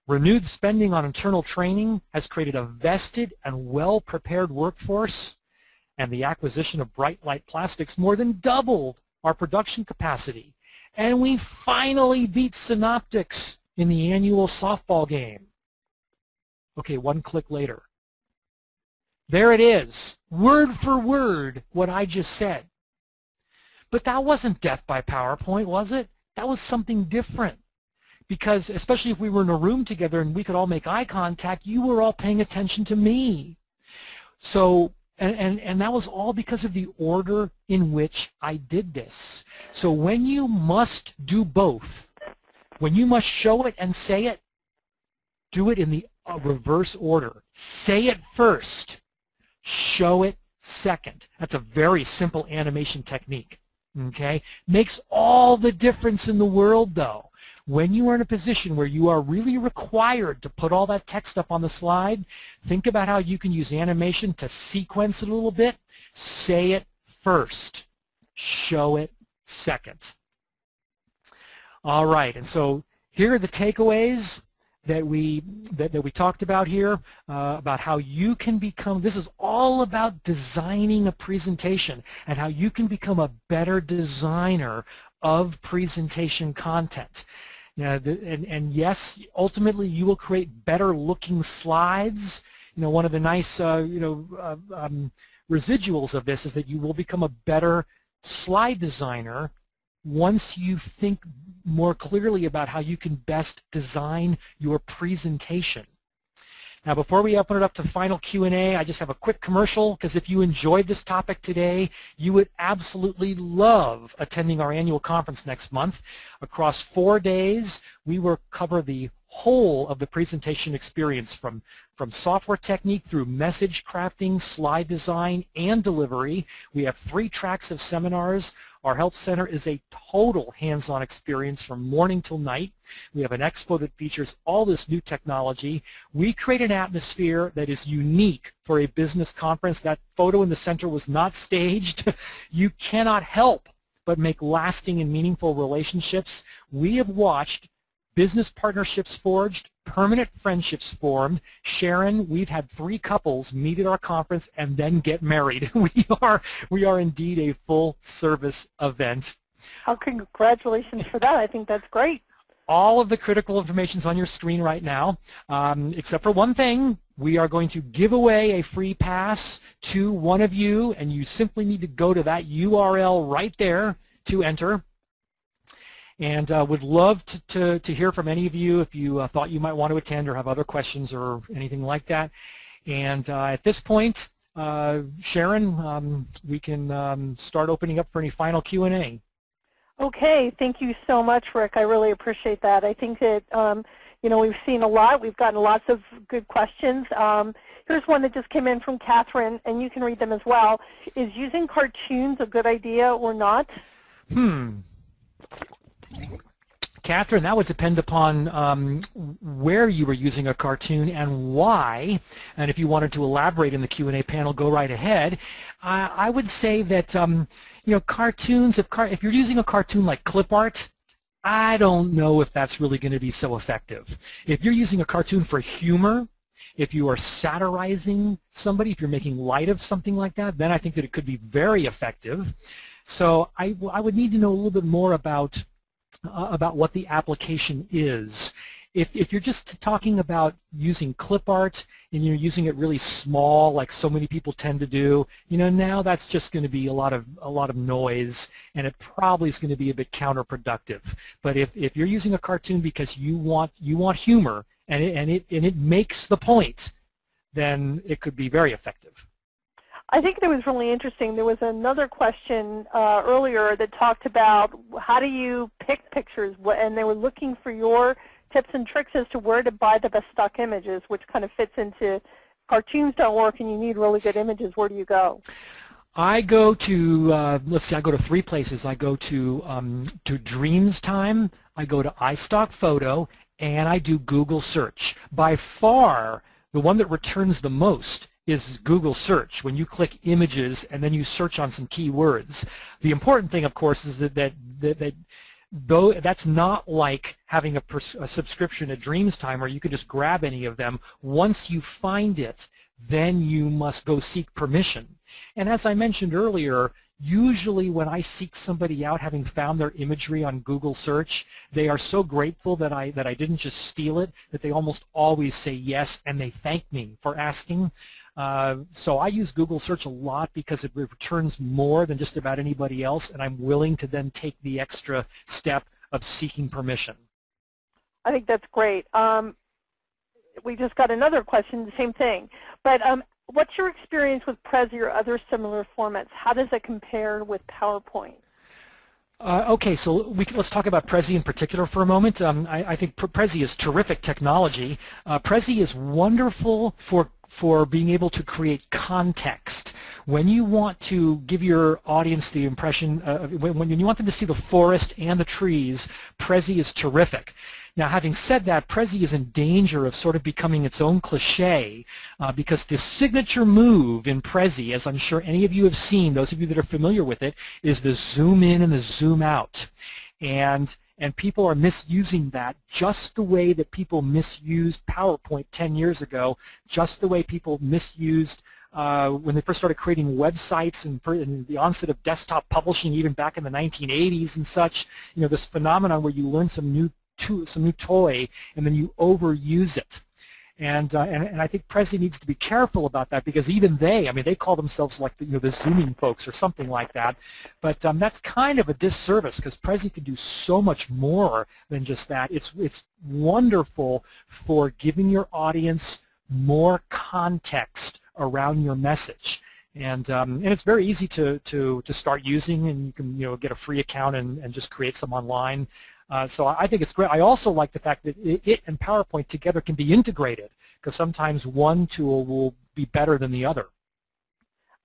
C: Renewed spending on internal training has created a vested and well-prepared workforce, and the acquisition of Bright Light Plastics more than doubled our production capacity. And we finally beat Synoptics in the annual softball game. Okay, one click later. There it is, word for word what I just said. But that wasn't death by PowerPoint, was it? That was something different. Because especially if we were in a room together and we could all make eye contact, you were all paying attention to me. So, and that was all because of the order in which I did this. So when you must do both, when you must show it and say it, do it in the reverse order. Say it first, show it second. That's a very simple animation technique. Okay? Makes all the difference in the world, though. When you are in a position where you are really required to put all that text up on the slide, think about how you can use animation to sequence it a little bit. Say it first. Show it second. All right, and so here are the takeaways that we talked about here, about how you can become, this is all about designing a presentation and how you can become a better designer of presentation content. And yes, ultimately you will create better looking slides. One of the nice residuals of this is that you will become a better slide designer once you think more clearly about how you can best design your presentation. Now, before we open it up to final Q&A, I just have a quick commercial, because if you enjoyed this topic today, you would absolutely love attending our annual conference next month. Across 4 days, we will cover the whole of the presentation experience from software technique through message crafting, slide design, and delivery. We have 3 tracks of seminars. Our Help Center is a total hands-on experience from morning till night. We have an expo that features all this new technology. We create an atmosphere that is unique for a business conference. That photo in the center was not staged. You cannot help but make lasting and meaningful relationships. We have watched business partnerships forged, permanent friendships formed. Sharon, we've had 3 couples meet at our conference and then get married. We are indeed a full-service event.
D: Oh, congratulations for that. I think that's great.
C: All of the critical information is on your screen right now, except for one thing. We are going to give away a free pass to one of you, and you simply need to go to that URL right there to enter. And would love to hear from any of you if you thought you might want to attend or have other questions or anything like that. And at this point, Sharon, we can start opening up for any final Q&A.
D: Okay, thank you so much, Rick. I really appreciate that. I think that we've seen a lot. We've gotten lots of good questions. Here's one that just came in from Catherine, and you can read them as well. Is using cartoons a good idea or not?
C: Catherine, that would depend upon where you were using a cartoon and why. And if you wanted to elaborate in the Q&A panel, go right ahead. I would say that cartoons. If you're using a cartoon like clip art, I don't know if that's really going to be so effective. If you're using a cartoon for humor, if you are satirizing somebody, if you're making light of something like that, then I think that it could be very effective. So I would need to know a little bit more about what the application is. If you're just talking about using clip art and you're using it really small, like so many people tend to do, now that's just going to be a lot of noise, and it probably is going to be a bit counterproductive. But if you're using a cartoon because you want humor and it makes the point, then it could be very effective.
D: I think that was really interesting. There was another question earlier that talked about how do you pick pictures, and they were looking for your tips and tricks as to where to buy the best stock images, which kind of fits into cartoons don't work and you need really good images. Where do you go?
C: I go to, let's see, I go to 3 places. I go to Dreams Time, I go to iStock Photo, and I do Google search. By far, the one that returns the most is Google search, when you click images and then you search on some keywords. The important thing, of course, is that though that's not like having a subscription at Dreams Time where you can just grab any of them. Once you find it, then you must go seek permission. And as I mentioned earlier, usually when I seek somebody out having found their imagery on Google search, they are so grateful that I didn't just steal it, that they almost always say yes, and they thank me for asking. So I use Google search a lot because it returns more than just about anybody else, and I'm willing to then take the extra step of seeking permission.
D: I think that's great. We just got another question, the same thing. But what's your experience with Prezi or other similar formats? How does it compare with PowerPoint?
C: Okay, so let's talk about Prezi in particular for a moment. I think Prezi is terrific technology. Prezi is wonderful for being able to create context. When you want to give your audience the impression, when you want them to see the forest and the trees, Prezi is terrific. Now, having said that, Prezi is in danger of sort of becoming its own cliche because the signature move in Prezi, as I'm sure any of you have seen, those of you that are familiar with it, is the zoom in and the zoom out. And people are misusing that just the way that people misused PowerPoint 10 years ago, just the way people misused when they first started creating websites and the onset of desktop publishing even back in the 1980s and such. You know, this phenomenon where you learn some new toy and then you overuse it. And I think Prezi needs to be careful about that because even they, I mean, they call themselves like the zooming folks or something like that. But that's kind of a disservice because Prezi can do so much more than just that. It's wonderful for giving your audience more context around your message. And it's very easy to start using, and you can get a free account and just create some online. So I think it's great. I also like the fact that it and PowerPoint together can be integrated because sometimes one tool will be better than the other.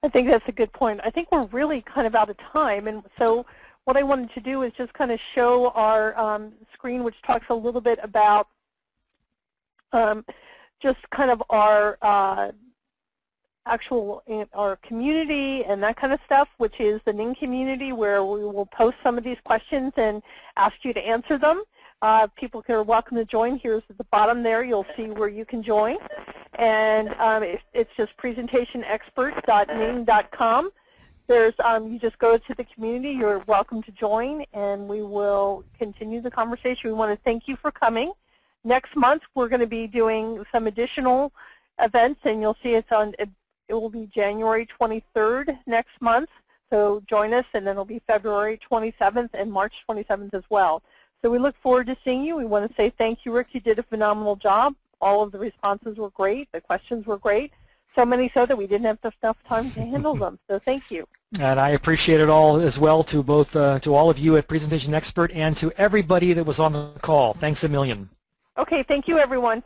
D: I think that's a good point. I think we're really kind of out of time, and so what I wanted to do is just kind of show our screen, which talks a little bit about just kind of our our community and that kind of stuff, which is the Ning community, where we will post some of these questions and ask you to answer them. People are welcome to join. Here's at the bottom there, you'll see where you can join. And it's just presentationexpert.ning.com. There's, you just go to the community, you're welcome to join, and we will continue the conversation. We want to thank you for coming. Next month, we're going to be doing some additional events, and you'll see it will be January 23rd next month, so join us, and then it'll be February 27th and March 27th as well. So we look forward to seeing you. We want to say thank you, Rick. You did a phenomenal job. All of the responses were great. The questions were great. So many so that we didn't have enough time to handle them. So thank you.
C: And I appreciate it all as well to both to all of you at Presentation Expert and to everybody that was on the call. Thanks a million.
D: Okay, thank you, everyone.